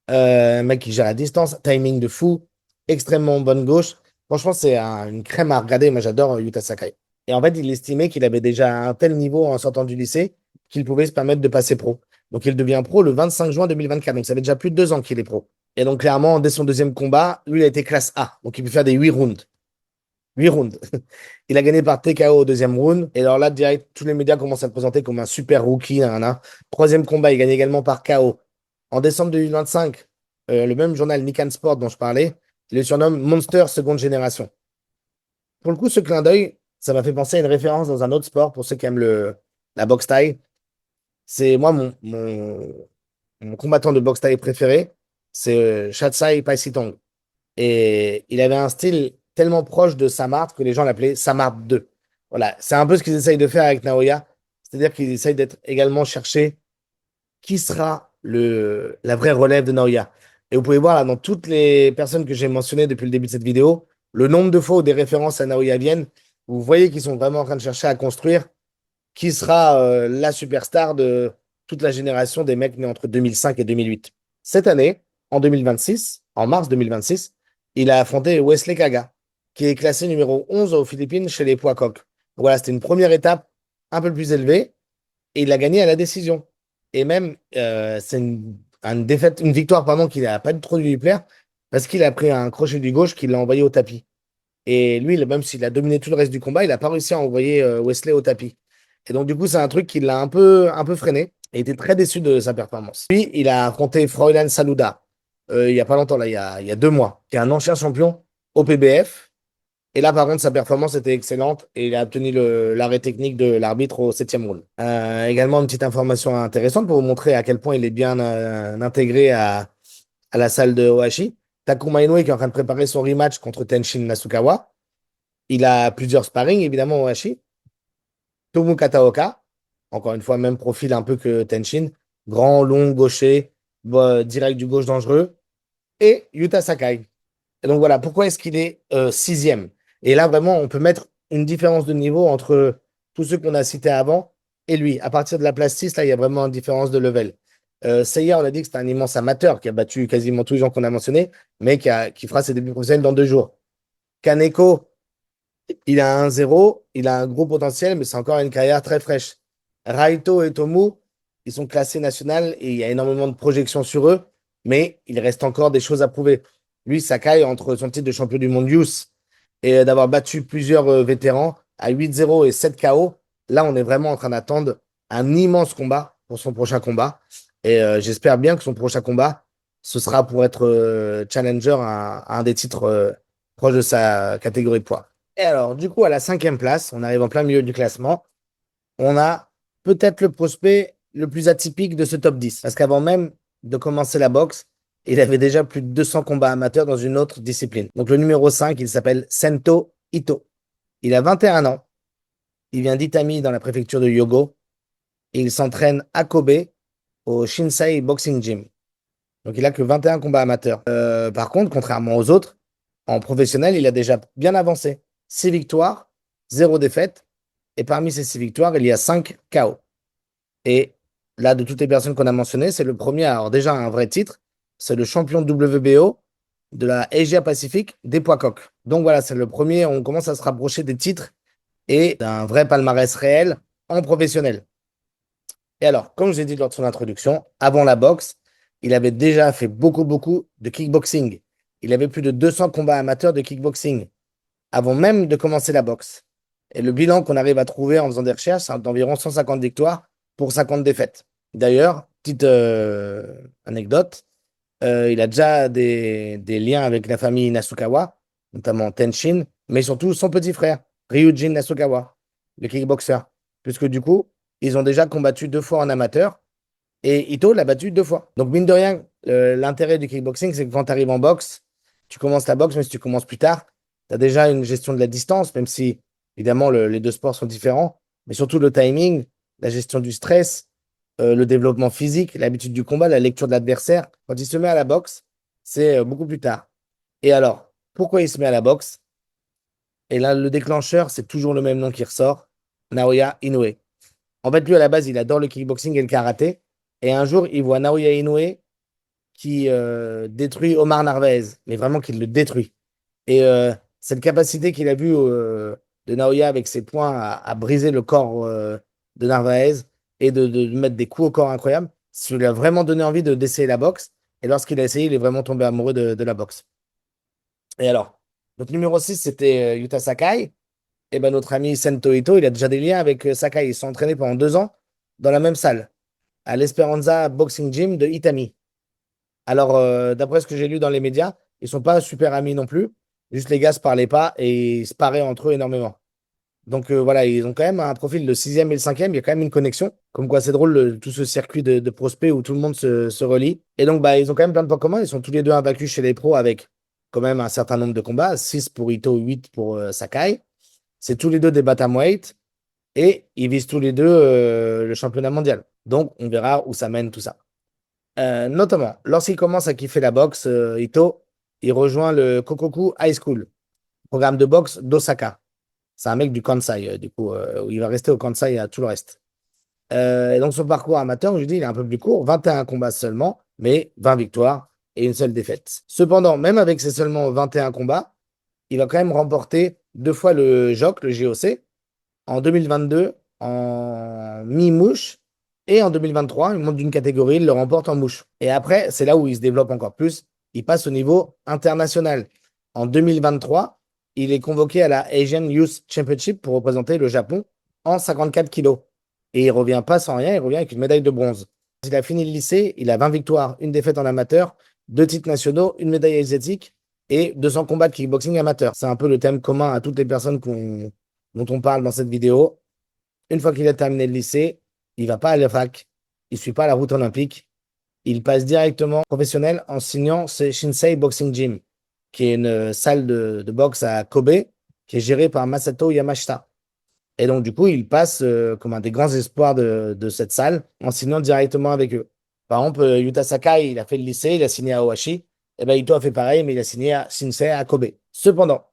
Un mec qui gère la distance, timing de fou, extrêmement bonne gauche. Franchement, c'est une crème à regarder. Moi, j'adore Yuta Sakai. Et en fait, il estimait qu'il avait déjà un tel niveau en sortant du lycée qu'il pouvait se permettre de passer pro. Donc, il devient pro le 25 juin 2024. Donc, ça fait déjà plus de 2 ans qu'il est pro. Et donc, clairement, dès son deuxième combat, lui, il a été classe A. Donc, il peut faire des 8 rounds. 8 rounds. Il a gagné par TKO au deuxième round. Et alors là, direct, tous les médias commencent à le présenter comme un super rookie. Nanana. Troisième combat, il gagne également par KO. En décembre 2025, le même journal Nikan Sport dont je parlais, il le surnomme Monster seconde génération. Pour le coup, ce clin d'œil, ça m'a fait penser à une référence dans un autre sport pour ceux qui aiment la boxe thaï. C'est moi, mon combattant de boxe thaï préféré, c'est Chatsai Paisitong. Et il avait un style tellement proche de Samart que les gens l'appelaient Samart 2. Voilà, c'est un peu ce qu'ils essayent de faire avec Naoya. C'est-à-dire qu'il essaye d'être également cherché qui sera la vraie relève de Naoya. Et vous pouvez voir là, dans toutes les personnes que j'ai mentionnées depuis le début de cette vidéo, le nombre de fois où des références à Naoya viennent, vous voyez qu'ils sont vraiment en train de chercher à construire qui sera la superstar de toute la génération des mecs nés entre 2005 et 2008. Cette année, en 2026, en mars 2026, il a affronté Wesley Kaga, qui est classé numéro 11 aux Philippines chez les poids coqs. Voilà, c'était une première étape un peu plus élevée et il a gagné à la décision. Et même, c'est une victoire pardon, qui n'a pas trop dû lui plaire parce qu'il a pris un crochet du gauche qui l'a envoyé au tapis. Et lui, même s'il a dominé tout le reste du combat, il n'a pas réussi à envoyer Wesley au tapis. Et donc, du coup, c'est un truc qui l'a un peu freiné et était très déçu de sa performance. Puis, il a affronté Froilan Saluda il n'y a pas longtemps, là, il y a 2 mois, qui est un ancien champion au PBF. Et là, par contre, sa performance était excellente et il a obtenu l'arrêt technique de l'arbitre au 7e round. Également, une petite information intéressante pour vous montrer à quel point il est bien intégré à la salle de Ohashi. Takuma Inoue qui est en train de préparer son rematch contre Tenshin Nasukawa. Il a plusieurs sparring, évidemment, au Ohashi. Tomu Kataoka, encore une fois, même profil un peu que Tenshin. Grand, long, gaucher, direct du gauche dangereux. Et Yuta Sakai. Et donc voilà, pourquoi est-ce qu'il est 6e? Et là, vraiment, on peut mettre une différence de niveau entre tous ceux qu'on a cités avant et lui. À partir de la place 6, là, il y a vraiment une différence de level. Seiya, on a dit que c'était un immense amateur qui a battu quasiment tous les gens qu'on a mentionnés, mais qui fera ses débuts professionnels dans 2 jours. Kaneko, il a un 0, il a un gros potentiel, mais c'est encore une carrière très fraîche. Raito et Tomu, ils sont classés national et il y a énormément de projections sur eux, mais il reste encore des choses à prouver. Lui, Sakai, entre son titre de champion du monde Youth et d'avoir battu plusieurs vétérans à 8-0 et 7 KO, là, on est vraiment en train d'attendre un immense combat pour son prochain combat. Et j'espère bien que son prochain combat, ce sera pour être challenger à un des titres proches de sa catégorie de poids. Et alors, du coup, à la 5e place, on arrive en plein milieu du classement, on a peut-être le prospect le plus atypique de ce top 10. Parce qu'avant même de commencer la boxe, il avait déjà plus de 200 combats amateurs dans une autre discipline. Donc le numéro 5, il s'appelle Sento Ito. Il a 21 ans. Il vient d'Itami dans la préfecture de Hyogo. Et il s'entraîne à Kobe au Shinsei Boxing Gym. Donc il a que 21 combats amateurs. Par contre, contrairement aux autres, en professionnel, il a déjà bien avancé. 6 victoires, 0 défaite. Et parmi ces 6 victoires, il y a 5 KO. Et là, de toutes les personnes qu'on a mentionnées, c'est le premier à avoir déjà un vrai titre. C'est le champion WBO de la Asia Pacific des poids coqs. Donc voilà, c'est le premier. On commence à se rapprocher des titres et d'un vrai palmarès réel en professionnel. Et alors, comme je l'ai dit lors de son introduction, avant la boxe, il avait déjà fait beaucoup de kickboxing. Il avait plus de 200 combats amateurs de kickboxing avant même de commencer la boxe. Et le bilan qu'on arrive à trouver en faisant des recherches, c'est d'environ 150 victoires pour 50 défaites. D'ailleurs, petite anecdote, il a déjà des liens avec la famille Nasukawa, notamment Tenshin, mais surtout son petit frère, Ryujin Nasukawa, le kickboxer. Puisque du coup, ils ont déjà combattu 2 fois en amateur et Ito l'a battu 2 fois. Donc, mine de rien, l'intérêt du kickboxing, c'est que quand tu arrives en boxe, tu commences la boxe, mais si tu commences plus tard, tu as déjà une gestion de la distance, même si, évidemment, les 2 sports sont différents, mais surtout le timing, la gestion du stress, le développement physique, l'habitude du combat, la lecture de l'adversaire. Quand il se met à la boxe, c'est beaucoup plus tard. Et alors, pourquoi il se met à la boxe? Et là, le déclencheur, c'est toujours le même nom qui ressort, Naoya Inoue. En fait, lui, à la base, il adore le kickboxing et le karaté. Et un jour, il voit Naoya Inoue qui détruit Omar Narvaez, mais vraiment qu'il le détruit. Et cette capacité qu'il a vue de Naoya avec ses poings à briser le corps de Narvaez et de mettre des coups au corps incroyables, ça lui a vraiment donné envie d'essayer la boxe. Et lorsqu'il a essayé, il est vraiment tombé amoureux de la boxe. Et alors, notre numéro 6, c'était Yuta Sakai. Et ben notre ami Sento Ito, il a déjà des liens avec Sakai. Ils se sont entraînés pendant 2 ans dans la même salle, à l'Esperanza Boxing Gym de Itami. Alors, d'après ce que j'ai lu dans les médias, ils sont pas super amis non plus. Juste les gars se parlaient pas et ils se paraient entre eux énormément. Donc voilà, ils ont quand même un profil de 6e et le 5e. Il y a quand même une connexion. Comme quoi, c'est drôle, tout ce circuit de prospects où tout le monde se relie. Et donc, bah, ils ont quand même plein de points communs. Ils sont tous les deux invaincus chez les pros avec quand même un certain nombre de combats. 6 pour Ito, 8 pour Sakai. C'est tous les deux des bantamweight. et ils visent tous les deux le championnat mondial. Donc, on verra où ça mène tout ça. Notamment, lorsqu'il commence à kiffer la boxe, Ito, il rejoint le Kokoku High School, programme de boxe d'Osaka. C'est un mec du Kansai, du coup, où il va rester au Kansai à tout le reste. Et donc, son parcours amateur, je dis, il est un peu plus court, 21 combats seulement, mais 20 victoires et une seule défaite. Cependant, même avec ses seulement 21 combats, il va quand même remporter 2 fois le JOC, le JOC, en 2022 en mi-mouche et en 2023, il monte d'une catégorie, il le remporte en mouche. Et après, c'est là où il se développe encore plus. Il passe au niveau international. En 2023, il est convoqué à la Asian Youth Championship pour représenter le Japon en 54 kilos. Et il revient pas sans rien, il revient avec une médaille de bronze. Il a fini le lycée, il a 20 victoires, une défaite en amateur, 2 titres nationaux, une médaille asiatique et 200 combats de kickboxing amateur. C'est un peu le thème commun à toutes les personnes dont on parle dans cette vidéo. Une fois qu'il a terminé le lycée, il va pas à la fac, il suit pas la route olympique, il passe directement professionnel en signant ce Shinsei Boxing Gym, qui est une salle de boxe à Kobe, qui est gérée par Masato Yamashita. Et donc, du coup, il passe comme un des grands espoirs de cette salle en signant directement avec eux. Par exemple, Yuta Sakai, il a fait le lycée, il a signé à Owashi. Et ben, Ito a fait pareil, mais il a signé à Shinsei à Kobe. Cependant,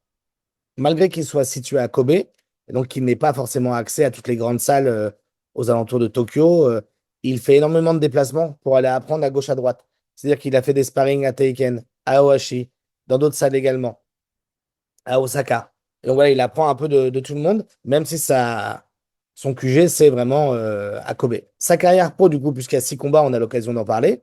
malgré qu'il soit situé à Kobe, et donc qu'il n'ait pas forcément accès à toutes les grandes salles aux alentours de Tokyo, il fait énormément de déplacements pour aller apprendre à gauche à droite. C'est-à-dire qu'il a fait des sparring à Teiken, à Ohashi, dans d'autres salles également, à Osaka. Et donc voilà, il apprend un peu de tout le monde, même si son QG, c'est vraiment à Kobe. Sa carrière pro, du coup, puisqu'il y a 6 combats, on a l'occasion d'en parler.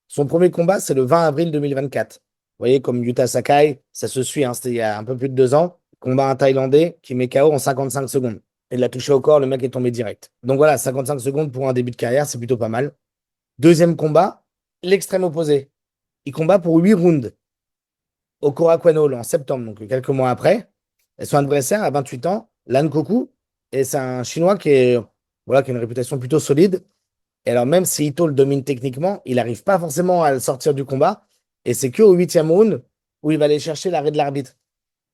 Son premier combat, c'est le 20 avril 2024. Vous voyez, comme Yuta Sakai, ça se suit, hein, c'était il y a un peu plus de 2 ans. Combat un Thaïlandais qui met KO en 55 secondes. Il l'a touché au corps, le mec est tombé direct. Donc voilà, 55 secondes pour un début de carrière, c'est plutôt pas mal. Deuxième combat, l'extrême opposé. Il combat pour 8 rounds au Korakuen Hall en septembre, donc quelques mois après. Et son adversaire a 28 ans, Lan Koku, et c'est un Chinois voilà, qui a une réputation plutôt solide. Et alors, même si Ito le domine techniquement, il n'arrive pas forcément à le sortir du combat. Et c'est qu'au 8e round où il va aller chercher l'arrêt de l'arbitre.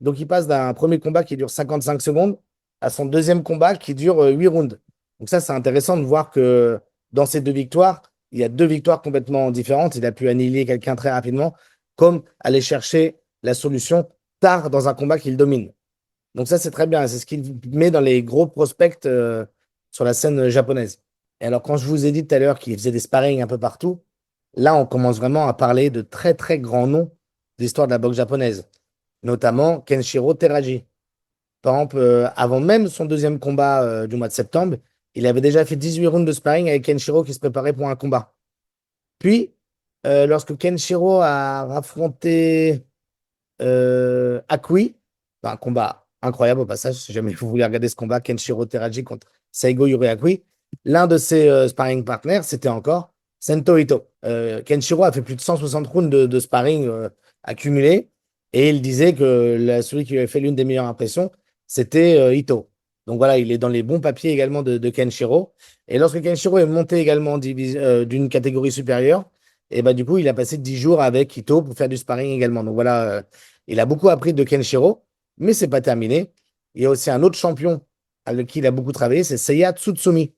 Donc, il passe d'un premier combat qui dure 55 secondes à son deuxième combat qui dure 8 rounds. Donc, ça, c'est intéressant de voir que dans ces 2 victoires, il y a 2 victoires complètement différentes. Il a pu annihiler quelqu'un très rapidement, comme aller chercher la solution tard dans un combat qu'il domine. Donc, ça, c'est très bien. C'est ce qu'il met dans les gros prospects sur la scène japonaise. Et alors, quand je vous ai dit tout à l'heure qu'il faisait des sparring un peu partout, là, on commence vraiment à parler de très, très grands noms de l'histoire de la boxe japonaise, notamment Kenshiro Teraji. Par exemple, avant même son deuxième combat du mois de septembre, il avait déjà fait 18 rounds de sparring avec Kenshiro qui se préparait pour un combat. Puis, lorsque Kenshiro a affronté Akui, un combat incroyable au passage, si jamais vous voulez regarder ce combat, Kenshiro Teraji contre Saigo Yuri Akui, l'un de ses sparring partners, c'était encore Sento Ito. Kenshiro a fait plus de 160 rounds de sparring accumulés et il disait que celui qui lui avait fait l'une des meilleures impressions, c'était Ito. Donc voilà, il est dans les bons papiers également de Kenshiro. Et lorsque Kenshiro est monté également d'une catégorie supérieure, et bah, du coup, il a passé 10 jours avec Ito pour faire du sparring également. Donc voilà, il a beaucoup appris de Kenshiro, mais c'est pas terminé. Il y a aussi un autre champion avec qui il a beaucoup travaillé, c'est Seiya Tsutsumi.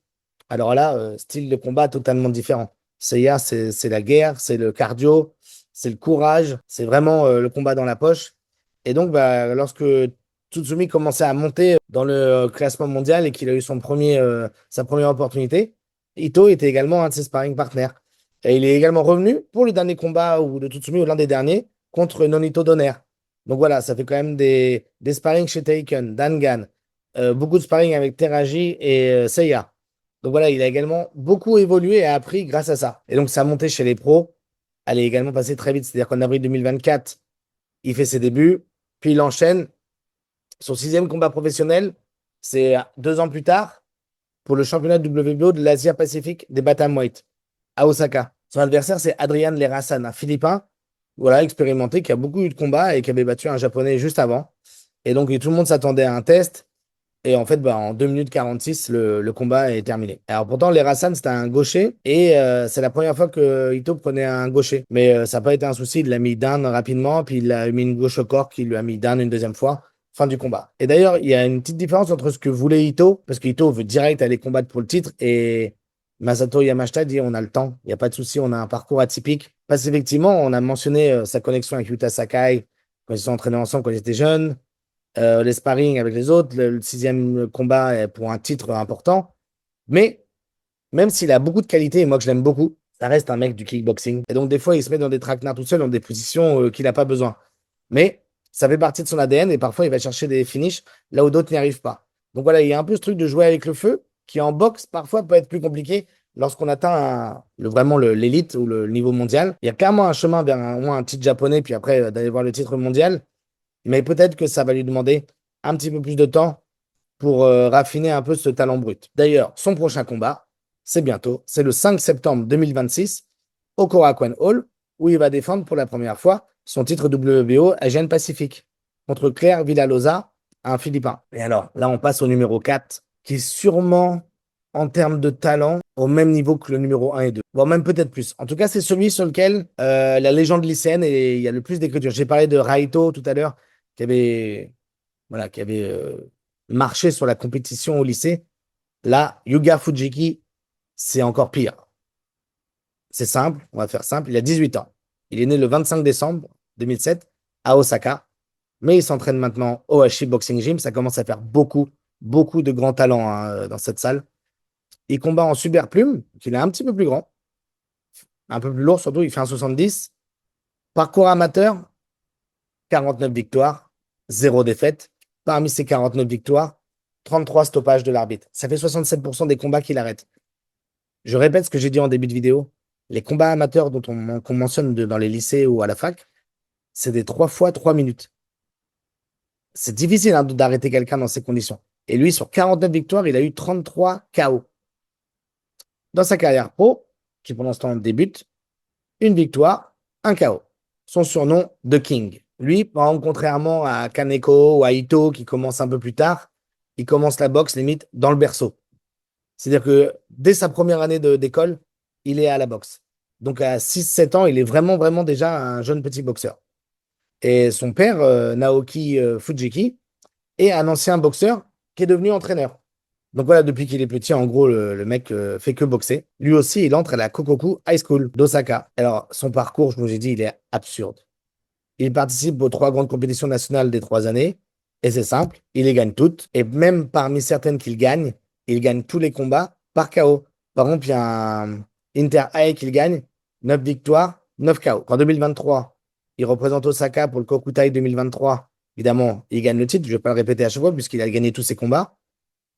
Alors là, style de combat totalement différent. Seiya, c'est la guerre, c'est le cardio, c'est le courage, c'est vraiment le combat dans la poche. Et donc, bah, lorsque Tsutsumi commençait à monter dans le classement mondial et qu'il a eu sa première opportunité, Ito était également un de ses sparring partners. Et il est également revenu pour le dernier combat de Tsutsumi, ou l'un des derniers, contre Nonito Donaire. Donc voilà, ça fait quand même des sparring chez Taken, Dangan, beaucoup de sparring avec Teraji et Seiya. Donc voilà, il a également beaucoup évolué et appris grâce à ça. Et donc sa montée chez les pros, elle est également passée très vite. C'est-à-dire qu'en avril 2024, il fait ses débuts, puis il enchaîne. Son 6e combat professionnel, c'est 2 ans plus tard, pour le championnat WBO de l'Asia-Pacifique des Bantamweight à Osaka. Son adversaire, c'est Adrian Lerassan, un Philippin, voilà, expérimenté, qui a beaucoup eu de combats et qui avait battu un Japonais juste avant. Et donc, tout le monde s'attendait à un test. Et en fait, bah, en 2 minutes 46, le combat est terminé. Alors pourtant, Lerassan, c'était un gaucher. Et c'est la première fois que Ito prenait un gaucher. Mais ça n'a pas été un souci. Il l'a mis down rapidement. Puis il a mis une gauche au corps qui lui a mis down une deuxième fois. fin du combat. Et d'ailleurs, il y a une petite différence entre ce que voulait Ito, parce que Ito veut direct aller combattre pour le titre, et Masato Yamashita dit on a le temps, il n'y a pas de souci, on a un parcours atypique. Parce qu'effectivement, on a mentionné sa connexion avec Yuta Sakai quand ils se sont entraînés ensemble quand ils étaient jeunes, les sparring avec les autres, le sixième combat pour un titre important. Mais même s'il a beaucoup de qualités, et moi que je l'aime beaucoup, ça reste un mec du kickboxing. Et donc des fois, il se met dans des traquenards tout seul, dans des positions qu'il n'a pas besoin. Mais ça fait partie de son ADN et parfois il va chercher des finishes là où d'autres n'y arrivent pas. Donc voilà, il y a un peu ce truc de jouer avec le feu qui en boxe parfois peut être plus compliqué lorsqu'on atteint vraiment l'élite ou le niveau mondial. Il y a clairement un chemin vers au moins un titre japonais, puis après d'aller voir le titre mondial. Mais peut-être que ça va lui demander un petit peu plus de temps pour raffiner un peu ce talent brut. D'ailleurs, son prochain combat, c'est bientôt, c'est le 5 septembre 2026 au Korakuen Hall, où il va défendre pour la première fois son titre WBO Asian Pacific contre Claire Villalobos, un Philippin. Et alors, là, on passe au numéro 4, qui est sûrement, en termes de talent, au même niveau que le numéro 1 et 2, voire même peut-être plus. En tout cas, c'est celui sur lequel la légende lycéenne et il y a le plus d'écriture. J'ai parlé de Raito tout à l'heure, qui avait, voilà, qui avait marché sur la compétition au lycée. Là, Yuga Fujiki, c'est encore pire. C'est simple, on va faire simple. Il a 18 ans. Il est né le 25 décembre 2007 à Osaka, mais il s'entraîne maintenant au Ashi Boxing Gym. Ça commence à faire beaucoup, beaucoup de grands talents hein, dans cette salle. Il combat en super plume, qu'il est un petit peu plus grand, un peu plus lourd surtout. Il fait un 70. Parcours amateur, 49 victoires, 0 défaite. Parmi ces 49 victoires, 33 stoppages de l'arbitre. Ça fait 67% des combats qu'il arrête. Je répète ce que j'ai dit en début de vidéo. Les combats amateurs qu'on mentionne dans les lycées ou à la fac, c'est des 3 fois 3 minutes. C'est difficile hein, d'arrêter quelqu'un dans ces conditions. Et lui, sur 49 victoires, il a eu 33 KO. Dans sa carrière pro, qui pour l'instant débute, une victoire, un KO. Son surnom, The King. Lui, par exemple, contrairement à Kaneko ou à Ito, qui commence un peu plus tard, il commence la boxe limite dans le berceau. C'est-à-dire que dès sa première année d'école, il est à la boxe. Donc à 6-7 ans, il est vraiment, vraiment déjà un jeune petit boxeur. Et son père, Naoki Fujiki, est un ancien boxeur qui est devenu entraîneur. Donc voilà, depuis qu'il est petit, en gros, le mec fait que boxer. Lui aussi, il entre à la Kokoku High School d'Osaka. Alors, son parcours, je vous ai dit, il est absurde. Il participe aux 3 grandes compétitions nationales des 3 années. Et c'est simple, il les gagne toutes. Et même parmi certaines qu'il gagne, il gagne tous les combats par KO. Par exemple, il y a un Inter High qu'il gagne, 9 victoires, 9 KO. En 2023, il représente Osaka pour le Kokutai 2023. Évidemment, il gagne le titre. Je ne vais pas le répéter à chaque fois puisqu'il a gagné tous ses combats.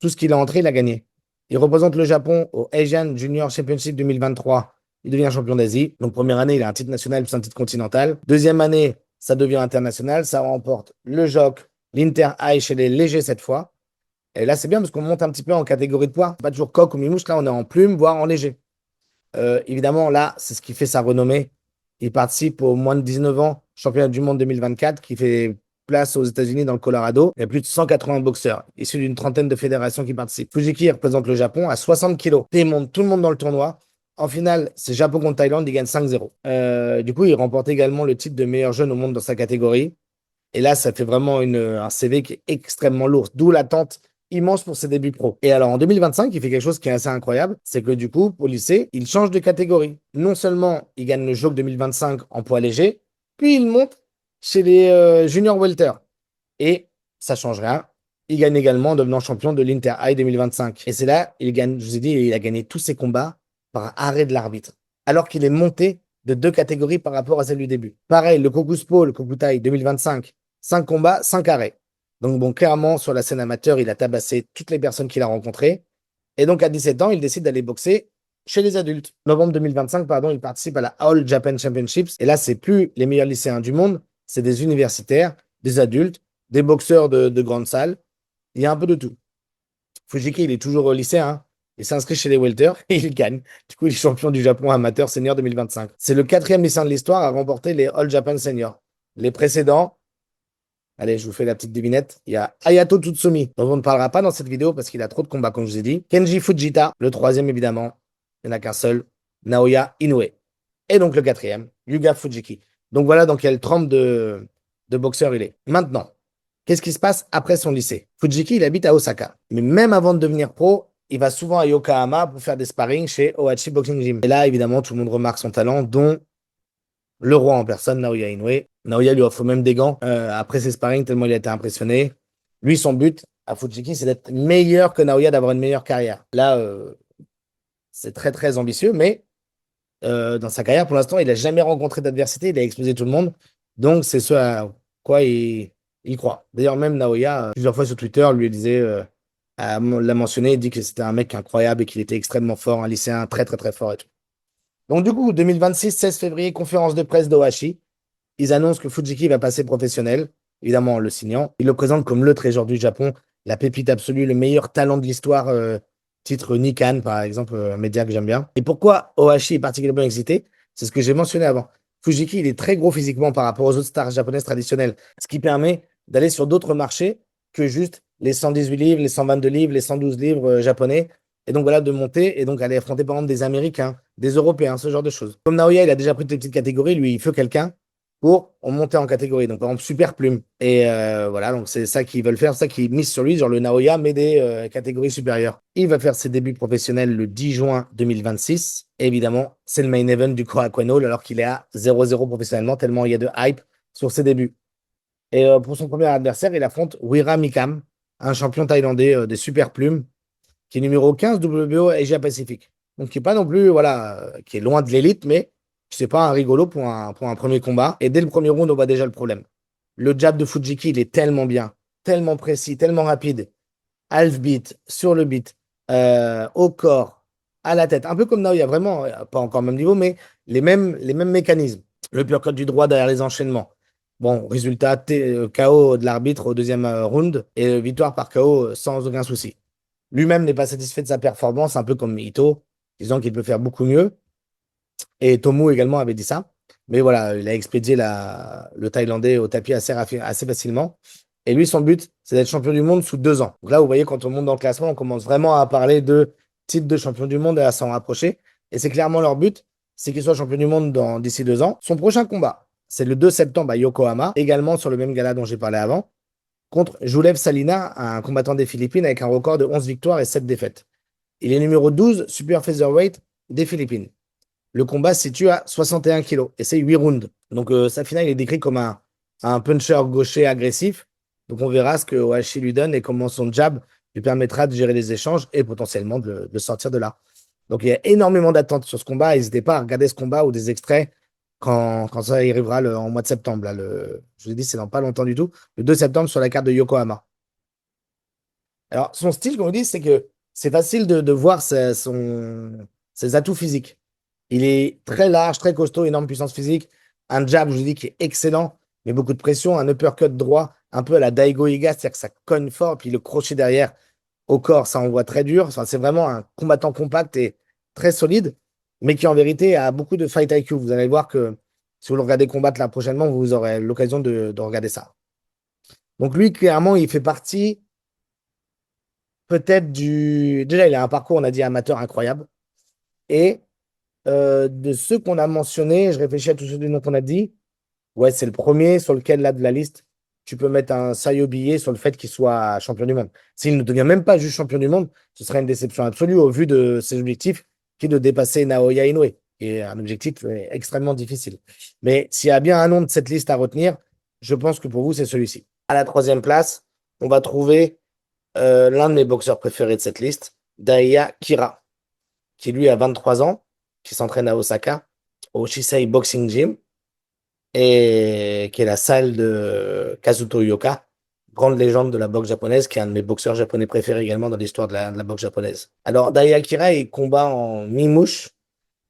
Tout ce qu'il a entré, il a gagné. Il représente le Japon au Asian Junior Championship 2023. Il devient champion d'Asie. Donc, première année, il a un titre national plus un titre continental. Deuxième année, ça devient international. Ça remporte le JOC, l'Inter High chez les légers cette fois. Et là, c'est bien parce qu'on monte un petit peu en catégorie de poids. Pas toujours coq ou mimouche. Là, on est en plume, voire en léger. Évidemment, là, c'est ce qui fait sa renommée. Il participe au moins de 19 ans, championnat du monde 2024, qui fait place aux États-Unis dans le Colorado. Il y a plus de 180 boxeurs, issus d'une trentaine de fédérations qui participent. Fujiki représente le Japon à 60 kilos. Il monte tout le monde dans le tournoi. En finale, c'est Japon contre Thaïlande, il gagne 5-0. Du coup, il remporte également le titre de meilleur jeune au monde dans sa catégorie. Et là, ça fait vraiment un CV qui est extrêmement lourd, d'où l'attente immense pour ses débuts pro. Et alors en 2025, il fait quelque chose qui est assez incroyable, c'est que du coup, au lycée, il change de catégorie. Non seulement il gagne le JOC 2025 en poids léger, puis il monte chez les junior welter. Et ça change rien. Il gagne également en devenant champion de l'Inter High 2025. Et c'est là, il gagne, je vous ai dit, il a gagné tous ses combats par arrêt de l'arbitre. Alors qu'il est monté de 2 catégories par rapport à celle du début. Pareil, le Kokuspo, le Kokutai 2025, 5 combats, 5 arrêts. Donc bon, clairement, sur la scène amateur, il a tabassé toutes les personnes qu'il a rencontrées. Et donc à 17 ans, il décide d'aller boxer chez les adultes. Novembre 2025, pardon, il participe à la All Japan Championships. Et là, c'est plus les meilleurs lycéens du monde, c'est des universitaires, des adultes, des boxeurs de grandes salles. Il y a un peu de tout. Fujiki, il est toujours au lycée, hein. Il s'inscrit chez les welters et il gagne. Du coup, il est champion du Japon amateur senior 2025. C'est le 4e lycéen de l'histoire à remporter les All Japan Senior. Les précédents, allez, je vous fais la petite devinette. Il y a Hayato Tsutsumi, dont on ne parlera pas dans cette vidéo parce qu'il a trop de combats, comme je vous ai dit. Kenji Fujita, le 3e évidemment. Il n'y en a qu'un seul. Naoya Inoue. Et donc le 4e, Yuga Fujiki. Donc voilà dans quelle trempe de boxeur il est. Maintenant, Qu'est-ce qui se passe après son lycée? Fujiki, il habite à Osaka. Mais même avant de devenir pro, il va souvent à Yokohama pour faire des sparring chez Ohachi Boxing Gym. Et là, évidemment, tout le monde remarque son talent, dont le roi en personne, Naoya Inoue. Naoya lui offre même des gants après ses sparring, tellement il a été impressionné. Lui, son but à Fujiki, c'est d'être meilleur que Naoya, d'avoir une meilleure carrière. Là, c'est très, très ambitieux, mais dans sa carrière, pour l'instant, il n'a jamais rencontré d'adversité, il a explosé tout le monde. Donc, c'est ce à quoi il croit. D'ailleurs, même Naoya, plusieurs fois sur Twitter, lui disait, l'a mentionné, il dit que c'était un mec incroyable et qu'il était extrêmement fort, un lycéen très, très, très fort et tout. Donc, du coup, 2026, 16 février, conférence de presse d'Ohashi. Ils annoncent que Fujiki va passer professionnel, évidemment en le signant. Ils le présentent comme le trésor du Japon, la pépite absolue, le meilleur talent de l'histoire, titre Nikan, par exemple, un média que j'aime bien. Et pourquoi Ohashi est particulièrement excité? C'est ce que j'ai mentionné avant. Fujiki, il est très gros physiquement par rapport aux autres stars japonaises traditionnelles, ce qui permet d'aller sur d'autres marchés que juste les 118 livres, les 122 livres, les 112 livres japonais. Et donc voilà, de monter et donc aller affronter par exemple des Américains, des Européens, ce genre de choses. Comme Naoya, il a déjà pris toutes les petites catégories, lui, il faut quelqu'un pour monter en catégorie. Donc, par exemple, super plume. Et voilà, donc c'est ça qu'ils veulent faire, c'est ça qu'ils misent sur lui, genre le Naoya, mais des catégories supérieures. Il va faire ses débuts professionnels le 10 juin 2026. Et évidemment, c'est le main event du Korakuen Hall, alors qu'il est à 0-0 professionnellement, tellement il y a de hype sur ses débuts. Et pour son premier adversaire, il affronte Wira Mikam, un champion thaïlandais des super plumes, qui est numéro 15 WBO Asia Pacific. Donc, qui est pas non plus, voilà, qui est loin de l'élite, mais c'est pas un rigolo pour un premier combat. Et dès le premier round, on voit déjà le problème. Le jab de Fujiki, il est tellement bien, tellement précis, tellement rapide. Half beat, sur le beat, au corps, à la tête. Un peu comme Naoya, vraiment, pas encore au même niveau, mais les mêmes mécanismes. Le uppercut du droit derrière les enchaînements. Bon, résultat, KO de l'arbitre au deuxième round et victoire par KO sans aucun souci. Lui-même n'est pas satisfait de sa performance, un peu comme Ito, disant qu'il peut faire beaucoup mieux. Et Tomu également avait dit ça. Mais voilà, il a expédié le Thaïlandais au tapis assez facilement. Et lui, son but, c'est d'être champion du monde sous 2 ans. Donc là, vous voyez, quand on monte dans le classement, on commence vraiment à parler de titre de champion du monde et à s'en rapprocher. Et c'est clairement leur but, c'est qu'il soit champion du monde d'ici 2 ans. Son prochain combat, c'est le 2 septembre à Yokohama, également sur le même gala dont j'ai parlé avant, contre Julev Salina, un combattant des Philippines avec un record de 11 victoires et 7 défaites. Il est numéro 12 super featherweight des Philippines. Le combat se situe à 61 kilos et c'est 8 rounds. Donc sa finale est décrit comme un puncher gaucher agressif. Donc on verra ce que Ohashi lui donne et comment son jab lui permettra de gérer les échanges et potentiellement de le sortir de là. Donc il y a énormément d'attentes sur ce combat. N'hésitez pas à regarder ce combat ou des extraits quand ça arrivera en mois de septembre. Là, je vous ai dit, c'est dans pas longtemps du tout. Le 2 septembre sur la carte de Yokohama. Alors son style, comme on dit, c'est que c'est facile de voir ses atouts physiques. Il est très large, très costaud, énorme puissance physique. Un jab, je vous dis, qui est excellent, mais beaucoup de pression. Un uppercut droit, un peu à la Daigo Iga, c'est-à-dire que ça cogne fort. Puis le crochet derrière au corps, ça envoie très dur. Enfin, c'est vraiment un combattant compact et très solide, mais qui en vérité a beaucoup de fight IQ. Vous allez voir que si vous le regardez combattre là prochainement, vous aurez l'occasion de regarder ça. Donc lui, clairement, il fait partie peut-être du... Déjà, il a un parcours, on a dit, amateur incroyable. Et de ceux qu'on a mentionnés, je réfléchis à tous ceux du nom qu'on a dit. Ouais, c'est le premier sur lequel, là, de la liste, tu peux mettre un saillot billet sur le fait qu'il soit champion du monde. S'il ne devient même pas juste champion du monde, ce serait une déception absolue au vu de ses objectifs, qui est de dépasser Naoya Inoue, qui est un objectif extrêmement difficile. Mais s'il y a bien un nom de cette liste à retenir, je pense que pour vous, c'est celui-ci. À la troisième place, on va trouver l'un de mes boxeurs préférés de cette liste, Daiya Kira, qui lui a 23 ans, qui s'entraîne à Osaka, au Shisei Boxing Gym, et qui est la salle de Kazuto Uyoka, grande légende de la boxe japonaise, qui est un de mes boxeurs japonais préférés également dans l'histoire de la boxe japonaise. Alors, Daiya Akira, il combat en mi-mouche,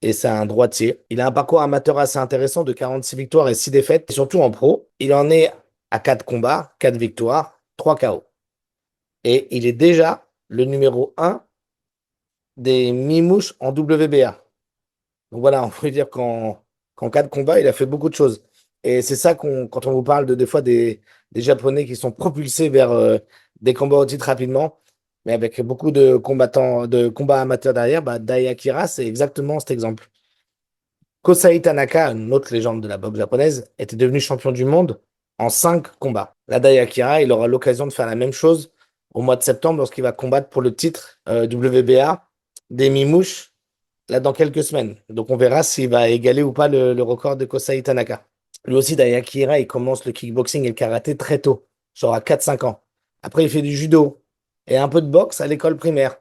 et c'est un droitier. Il a un parcours amateur assez intéressant de 46 victoires et 6 défaites, et surtout en pro. Il en est à 4 combats, 4 victoires, 3 KO. Et il est déjà le numéro 1 des mi-mouches en WBA. Donc voilà, on peut dire qu'en cas de combat, il a fait beaucoup de choses. Et c'est ça quand on vous parle des fois des Japonais qui sont propulsés vers des combats au titre rapidement, mais avec beaucoup de combattants, de combats amateurs derrière, bah, Dai Akira, c'est exactement cet exemple. Kosai Tanaka, une autre légende de la boxe japonaise, était devenu champion du monde en 5 combats. Là, Dayakira, il aura l'occasion de faire la même chose au mois de septembre lorsqu'il va combattre pour le titre WBA des Mimouches, là, dans quelques semaines. Donc, on verra s'il va égaler ou pas le record de Kosei Tanaka. Lui aussi, Dayakira, il commence le kickboxing et le karaté très tôt, genre à 4-5 ans. Après, il fait du judo et un peu de boxe à l'école primaire.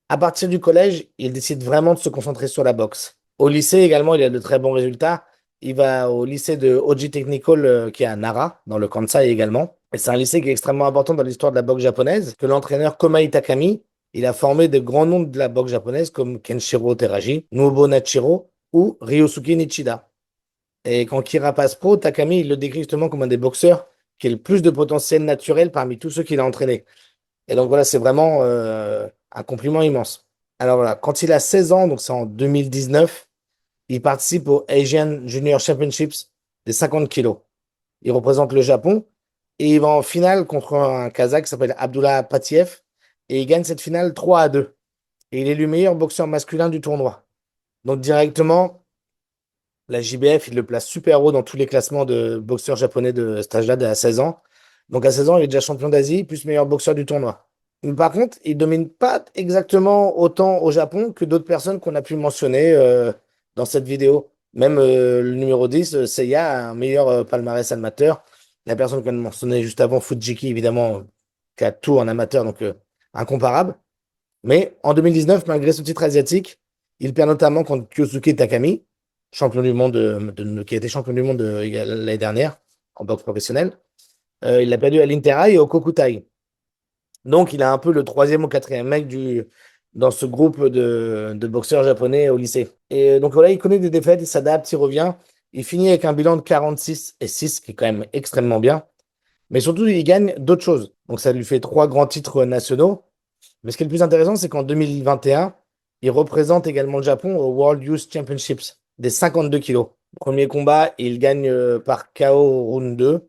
À partir du collège, il décide vraiment de se concentrer sur la boxe. Au lycée également, il a de très bons résultats. Il va au lycée de Oji Technical, qui est à Nara, dans le Kansai également. Et c'est un lycée qui est extrêmement important dans l'histoire de la boxe japonaise, que l'entraîneur Komai Takami, il a formé de grands noms de la boxe japonaise comme Kenshiro Teraji, Nobuo Nachiro ou Ryosuke Nichida. Et quand Kira passe pro, Takami, il le décrit justement comme un des boxeurs qui a le plus de potentiel naturel parmi tous ceux qu'il a entraînés. Et donc voilà, c'est vraiment un compliment immense. Alors voilà, quand il a 16 ans, donc c'est en 2019, il participe au Asian Junior Championships des 50 kilos. Il représente le Japon et il va en finale contre un Kazakh qui s'appelle Abdullah Patiev et il gagne cette finale 3-2. Et il est le meilleur boxeur masculin du tournoi. Donc directement, la JBF, il le place super haut dans tous les classements de boxeurs japonais de cet âge-là, à 16 ans. Donc à 16 ans, il est déjà champion d'Asie, plus meilleur boxeur du tournoi. Mais par contre, il domine pas exactement autant au Japon que d'autres personnes qu'on a pu mentionner dans cette vidéo. Même le numéro 10, Seiya, a un meilleur palmarès amateur. La personne qu'on a mentionné juste avant, Fujiki, évidemment, qui a tout en amateur, donc incomparable. Mais en 2019, malgré ce titre asiatique, il perd notamment contre Kyosuke Takami, champion du monde, qui a été champion du monde l'année dernière en boxe professionnelle. Il l'a perdu à l'Interhigh et au Kokutai. Donc, il a un peu le troisième ou quatrième mec dans ce groupe de boxeurs japonais au lycée. Et donc voilà, il connaît des défaites, il s'adapte, il revient. Il finit avec un bilan de 46-6, qui est quand même extrêmement bien. Mais surtout, il gagne d'autres choses. Donc, ça lui fait 3 grands titres nationaux. Mais ce qui est le plus intéressant, c'est qu'en 2021, il représente également le Japon au World Youth Championships des 52 kilos. Premier combat, il gagne par KO round 2.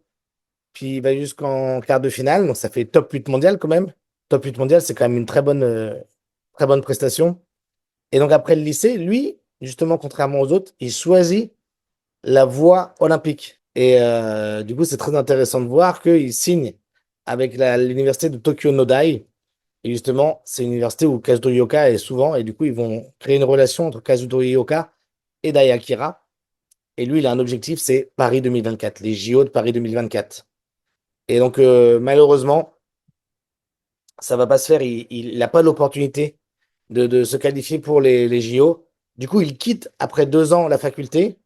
Puis il va jusqu'en quart de finale, donc ça fait top 8 mondial quand même. Top 8 mondial, c'est quand même une très bonne prestation. Et donc après le lycée, lui, justement, contrairement aux autres, il choisit la voie olympique. Et du coup, c'est très intéressant de voir qu'il signe avec l'université de Tokyo Nodai. Et justement, c'est une université où Kazuto Ioka est souvent, et du coup, ils vont créer une relation entre Kazuto Ioka et Dai Akira. Et lui, il a un objectif, c'est Paris 2024, les JO de Paris 2024. Et donc, malheureusement, ça va pas se faire. Il n'a pas l'opportunité de se qualifier pour les JO. Du coup, il quitte après 2 ans la faculté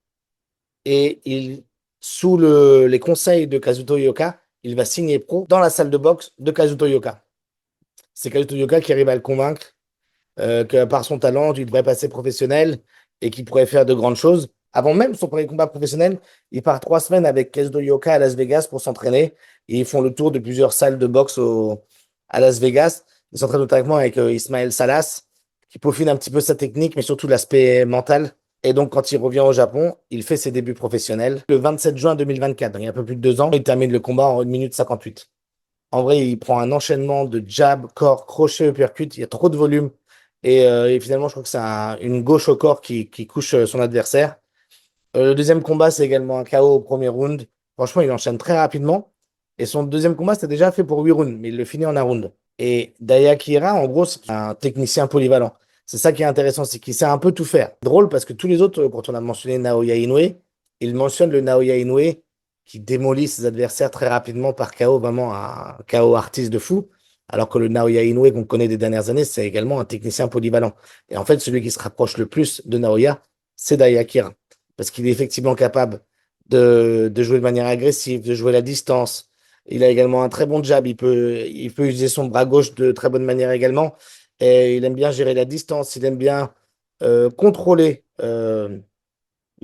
et sous les conseils de Kazuto Ioka, il va signer pro dans la salle de boxe de Kazuto Ioka. C'est Kazuto Ioka qui arrive à le convaincre que par son talent, il devrait passer professionnel et qu'il pourrait faire de grandes choses. Avant même son premier combat professionnel, il part 3 semaines avec Kazuto Ioka à Las Vegas pour s'entraîner. Et ils font le tour de plusieurs salles de boxe à Las Vegas. Ils s'entraînent notamment avec Ismaël Salas, qui peaufine un petit peu sa technique, mais surtout l'aspect mental. Et donc, quand il revient au Japon, il fait ses débuts professionnels le 27 juin 2024. Donc, il y a un peu plus de 2 ans, il termine le combat en 1 minute 58. En vrai, il prend un enchaînement de jab, corps, crochet, uppercut. Il y a trop de volume. Et finalement, je crois que c'est une gauche au corps qui couche son adversaire. Le deuxième combat, c'est également un KO au premier round. Franchement, il enchaîne très rapidement. Et son deuxième combat, c'était déjà fait pour 8 rounds, mais il le finit en un round. Et Daya Kira, en gros, c'est un technicien polyvalent. C'est ça qui est intéressant, c'est qu'il sait un peu tout faire. Drôle parce que tous les autres, quand on a mentionné Naoya Inoue, il mentionne le Naoya Inoue qui démolit ses adversaires très rapidement par KO, vraiment un KO artiste de fou. Alors que le Naoya Inoue qu'on connaît des dernières années, c'est également un technicien polyvalent. Et en fait, celui qui se rapproche le plus de Naoya, c'est Daya Kira. Parce qu'il est effectivement capable de jouer de manière agressive, de jouer la distance. Il a également un très bon jab. Il peut utiliser son bras gauche de très bonne manière également. Et il aime bien gérer la distance. Il aime bien contrôler le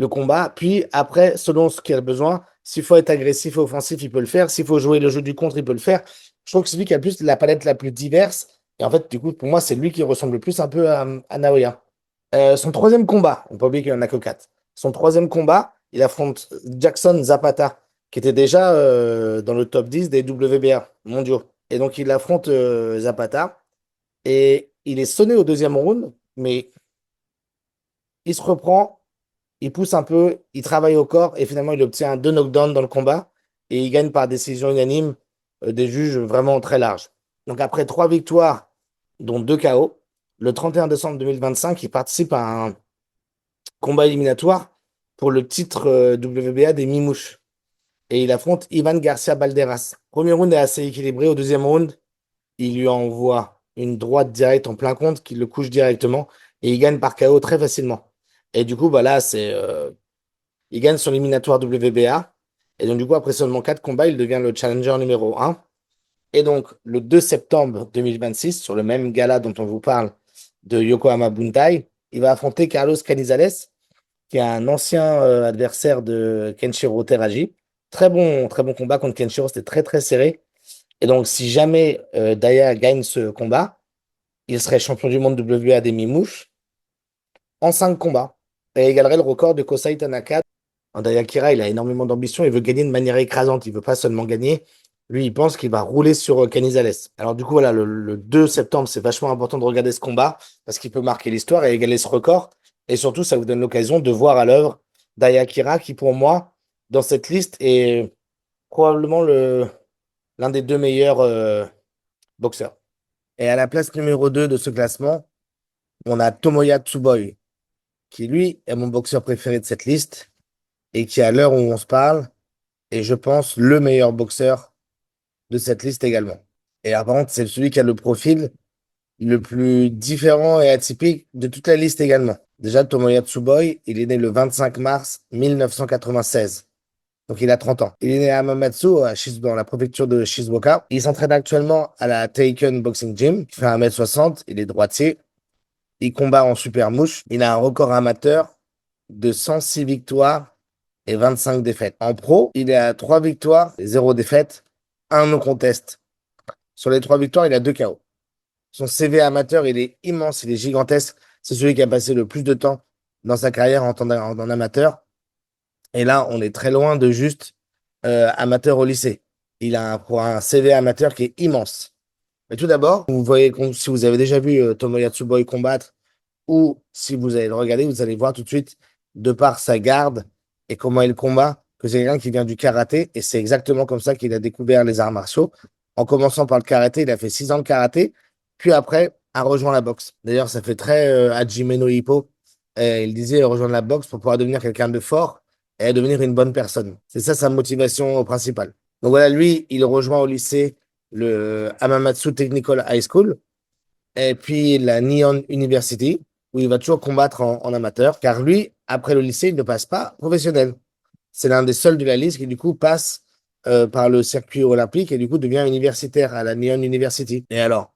combat. Puis après, selon ce qu'il a besoin, s'il faut être agressif et offensif, il peut le faire. S'il faut jouer le jeu du contre, il peut le faire. Je trouve que c'est lui qui a plus la palette la plus diverse. Et en fait, du coup, pour moi, c'est lui qui ressemble le plus un peu à Naoya. Son troisième combat, on peut pas oublier qu'il n'y en a que 4. Son troisième combat, il affronte Jackson Zapata, qui était déjà dans le top 10 des WBA mondiaux. Et donc, il affronte Zapata et il est sonné au deuxième round, mais il se reprend, il pousse un peu, il travaille au corps et finalement, il obtient 2 knockdowns dans le combat. et il gagne par décision unanime des juges vraiment très larges. Donc après 3 victoires, dont 2 KO, le 31 décembre 2025, il participe à un combat éliminatoire pour le titre WBA des Mimouches. Et il affronte Ivan Garcia Balderas. Premier round est assez équilibré. Au deuxième round, il lui envoie une droite directe en plein compte qui le couche directement et il gagne par KO très facilement. Et du coup, bah là, il gagne son éliminatoire WBA. Et donc, du coup, après seulement 4 combats, il devient le challenger numéro 1. Et donc, le 2 septembre 2026, sur le même gala dont on vous parle de Yokohama Buntai, il va affronter Carlos Canizales, qui est un ancien adversaire de Kenshiro Teraji. Très bon combat contre Kenshiro, c'était très très serré. Et donc, si jamais Daya gagne ce combat, il serait champion du monde WBA des Mimouches en 5 combats et égalerait le record de Kosei Tanaka. Daya Kira, il a énormément d'ambition, il veut gagner de manière écrasante, il veut pas seulement gagner. Lui, il pense qu'il va rouler sur Canizales. Alors du coup, voilà, le 2 septembre, c'est vachement important de regarder ce combat parce qu'il peut marquer l'histoire et égaler ce record. Et surtout, ça vous donne l'occasion de voir à l'œuvre Daya Kira, qui pour moi, dans cette liste, est probablement l'un des 2 meilleurs boxeurs. Et à la place numéro 2 de ce classement, on a Tomoya Tsuboi, qui lui est mon boxeur préféré de cette liste et qui, à l'heure où on se parle, est, je pense, le meilleur boxeur de cette liste également. Et apparemment, c'est celui qui a le profil le plus différent et atypique de toute la liste également. Déjà, Tomoya Tsuboi, il est né le 25 mars 1996. Donc, il a 30 ans. Il est né à Hamamatsu, dans la préfecture de Shizuoka. Il s'entraîne actuellement à la Teiken Boxing Gym. Il fait 1m60. Il est droitier. Il combat en super mouche. Il a un record amateur de 106 victoires et 25 défaites. En pro, il est à 3 victoires et 0 défaites, un no contest. Sur les 3 victoires, il a 2 KO. Son CV amateur, il est immense, il est gigantesque. C'est celui qui a passé le plus de temps dans sa carrière en amateur. Et là, on est très loin de juste amateur au lycée. Il a un CV amateur qui est immense. Mais tout d'abord, vous voyez, si vous avez déjà vu Tomoya Tsuboi combattre, ou si vous allez le regarder, vous allez voir tout de suite, de par sa garde et comment il combat, que c'est quelqu'un qui vient du karaté, et c'est exactement comme ça qu'il a découvert les arts martiaux. En commençant par le karaté, il a fait 6 ans de karaté, puis après, a rejoint la boxe. D'ailleurs, ça fait très Hajime no Ippo. Il disait rejoindre la boxe pour pouvoir devenir quelqu'un de fort et devenir une bonne personne. C'est ça sa motivation principale. Donc voilà, lui, il rejoint au lycée le Hamamatsu Technical High School, et puis la Nihon University, où il va toujours combattre en amateur, car lui, après le lycée, il ne passe pas professionnel. C'est l'un des seuls de la liste qui, du coup, passe par le circuit olympique et, du coup, devient universitaire à la Nihon University. Et alors,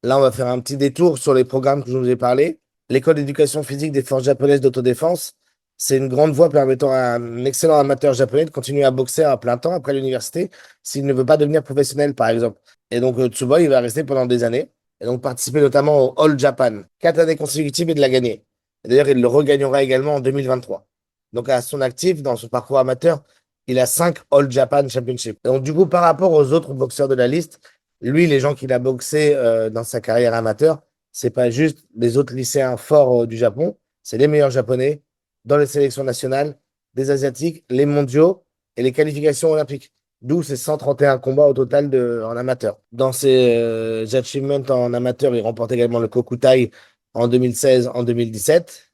là, on va faire un petit détour sur les programmes que je vous ai parlé. L'école d'éducation physique des forces japonaises d'autodéfense, c'est une grande voie permettant à un excellent amateur japonais de continuer à boxer à plein temps après l'université s'il ne veut pas devenir professionnel, par exemple. Et donc, Tsuboy, il va rester pendant des années et donc participer notamment au All Japan. 4 années consécutives et de la gagner. Et d'ailleurs, il le regagnera également en 2023. Donc, à son actif, dans son parcours amateur, il a 5 All Japan Championship. Et donc, du coup, par rapport aux autres boxeurs de la liste, lui, les gens qu'il a boxé dans sa carrière amateur, c'est pas juste les autres lycéens forts du Japon, c'est les meilleurs Japonais dans les sélections nationales, des Asiatiques, les mondiaux et les qualifications olympiques. D'où ces 131 combats au total en amateur. Dans ses achievements en amateur, il remporte également le Kokutai en 2016, en 2017.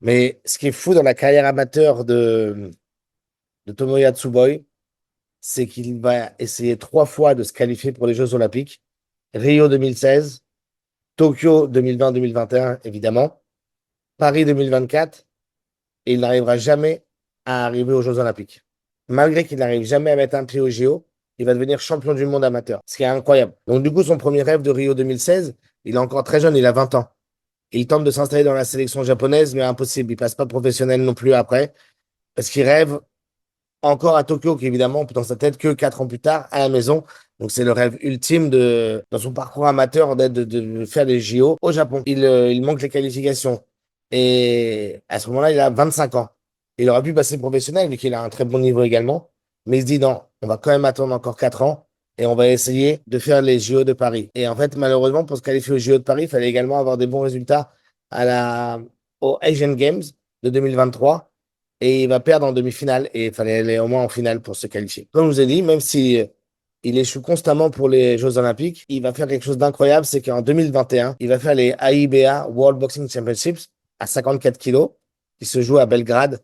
Mais ce qui est fou dans la carrière amateur de Tomoya Tsuboi, c'est qu'il va essayer 3 fois de se qualifier pour les Jeux Olympiques. Rio 2016, Tokyo 2020-2021, évidemment, Paris 2024, et il n'arrivera jamais à arriver aux Jeux Olympiques. Malgré qu'il n'arrive jamais à mettre un pied au JO, il va devenir champion du monde amateur, ce qui est incroyable. Donc du coup, son premier rêve de Rio 2016, il est encore très jeune, il a 20 ans. Il tente de s'installer dans la sélection japonaise, mais impossible. Il passe pas professionnel non plus après, parce qu'il rêve encore à Tokyo, qui évidemment, dans sa tête, que 4 ans plus tard, à la maison. Donc c'est le rêve ultime dans son parcours amateur de faire les JO au Japon. Il manque les qualifications. Et à ce moment-là, il a 25 ans. Il aurait pu passer professionnel, vu qu'il a un très bon niveau également. Mais il se dit non, on va quand même attendre encore 4 ans et on va essayer de faire les JO de Paris. Et en fait, malheureusement, pour se qualifier aux JO de Paris, il fallait également avoir des bons résultats aux Asian Games de 2023. et il va perdre en demi-finale et il fallait aller au moins en finale pour se qualifier. Comme je vous ai dit, même si il échoue constamment pour les Jeux Olympiques, il va faire quelque chose d'incroyable, c'est qu'en 2021, il va faire les AIBA World Boxing Championships à 54 kilos, qui se joue à Belgrade,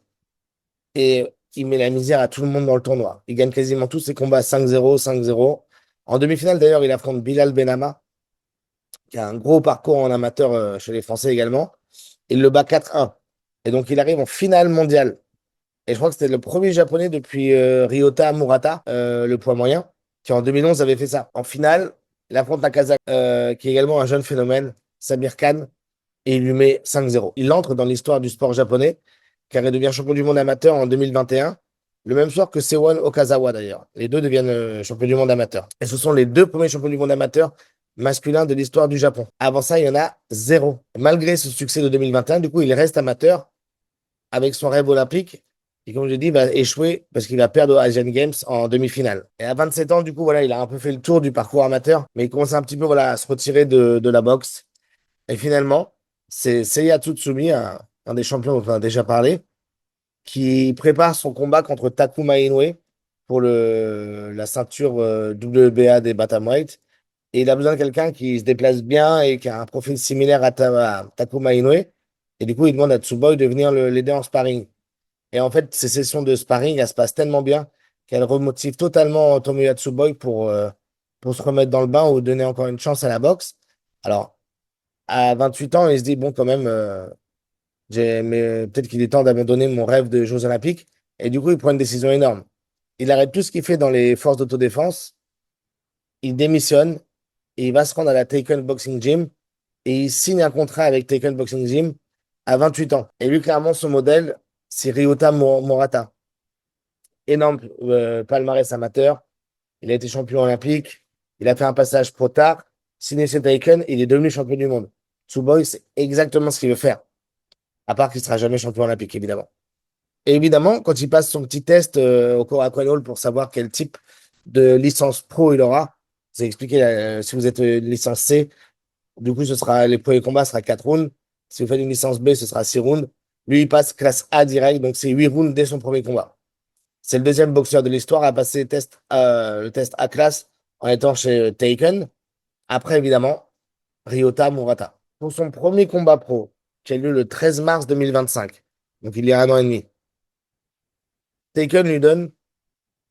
et il met la misère à tout le monde dans le tournoi. Il gagne quasiment tous ses combats 5-0, 5-0. En demi-finale, d'ailleurs, il affronte Bilal Benama, qui a un gros parcours en amateur chez les Français également. Il le bat 4-1. Et donc, il arrive en finale mondiale. Et je crois que c'était le premier japonais depuis Ryota Murata, le poids moyen, qui en 2011 avait fait ça. En finale, il affronte un Kazakh, qui est également un jeune phénomène, Samir Khan, et il lui met 5-0. Il entre dans l'histoire du sport japonais, car il devient champion du monde amateur en 2021, le même soir que Sewon Okazawa d'ailleurs. Les deux deviennent champions du monde amateur. Et ce sont les deux premiers champions du monde amateur masculins de l'histoire du Japon. Avant ça, il y en a zéro. Malgré ce succès de 2021, du coup, il reste amateur avec son rêve olympique. Et comme je dis, il va échouer parce qu'il va perdre aux Asian Games en demi-finale. Et à 27 ans, du coup, voilà, il a un peu fait le tour du parcours amateur, mais il commence un petit peu voilà, à se retirer de la boxe. Et finalement, c'est Seiya Tsutsumi, un des champions dont on a déjà parlé, qui prépare son combat contre Takuma Inoue pour la ceinture WBA des Bantamweight. Et il a besoin de quelqu'un qui se déplace bien et qui a un profil similaire à Takuma Inoue. Et du coup, il demande à Tsuboy de venir l'aider en sparring. Et en fait, ces sessions de sparring, elles se passent tellement bien qu'elles remotivent totalement Tomoya Tsuboy pour se remettre dans le bain ou donner encore une chance à la boxe. Alors, à 28 ans, il se dit, bon, quand même, mais peut-être qu'il est temps d'abandonner mon rêve de Jeux Olympiques. Et du coup, il prend une décision énorme. Il arrête tout ce qu'il fait dans les forces d'autodéfense, il démissionne et il va se rendre à la Taken Boxing Gym et il signe un contrat avec Taken Boxing Gym à 28 ans. Et lui, clairement, son modèle, c'est Ryota Murata. Énorme palmarès amateur. Il a été champion olympique. Il a fait un passage pro tard. Signé chez Taken, il est devenu champion du monde. Tsuboy, c'est exactement ce qu'il veut faire. À part qu'il ne sera jamais champion olympique, évidemment. Et évidemment, quand il passe son petit test au Korakuen pour savoir quel type de licence pro il aura, c'est expliqué, si vous êtes licence C, du coup, les premiers combats sera 4 rounds. Si vous faites une licence B, ce sera 6 rounds. Lui, il passe classe A direct, donc c'est 8 rounds dès son premier combat. C'est le deuxième boxeur de l'histoire à passer le test A classe en étant chez Taken. Après, évidemment, Ryota Murata. Pour son premier combat pro, qui a lieu le 13 mars 2025, donc il y a un an et demi, Taken lui donne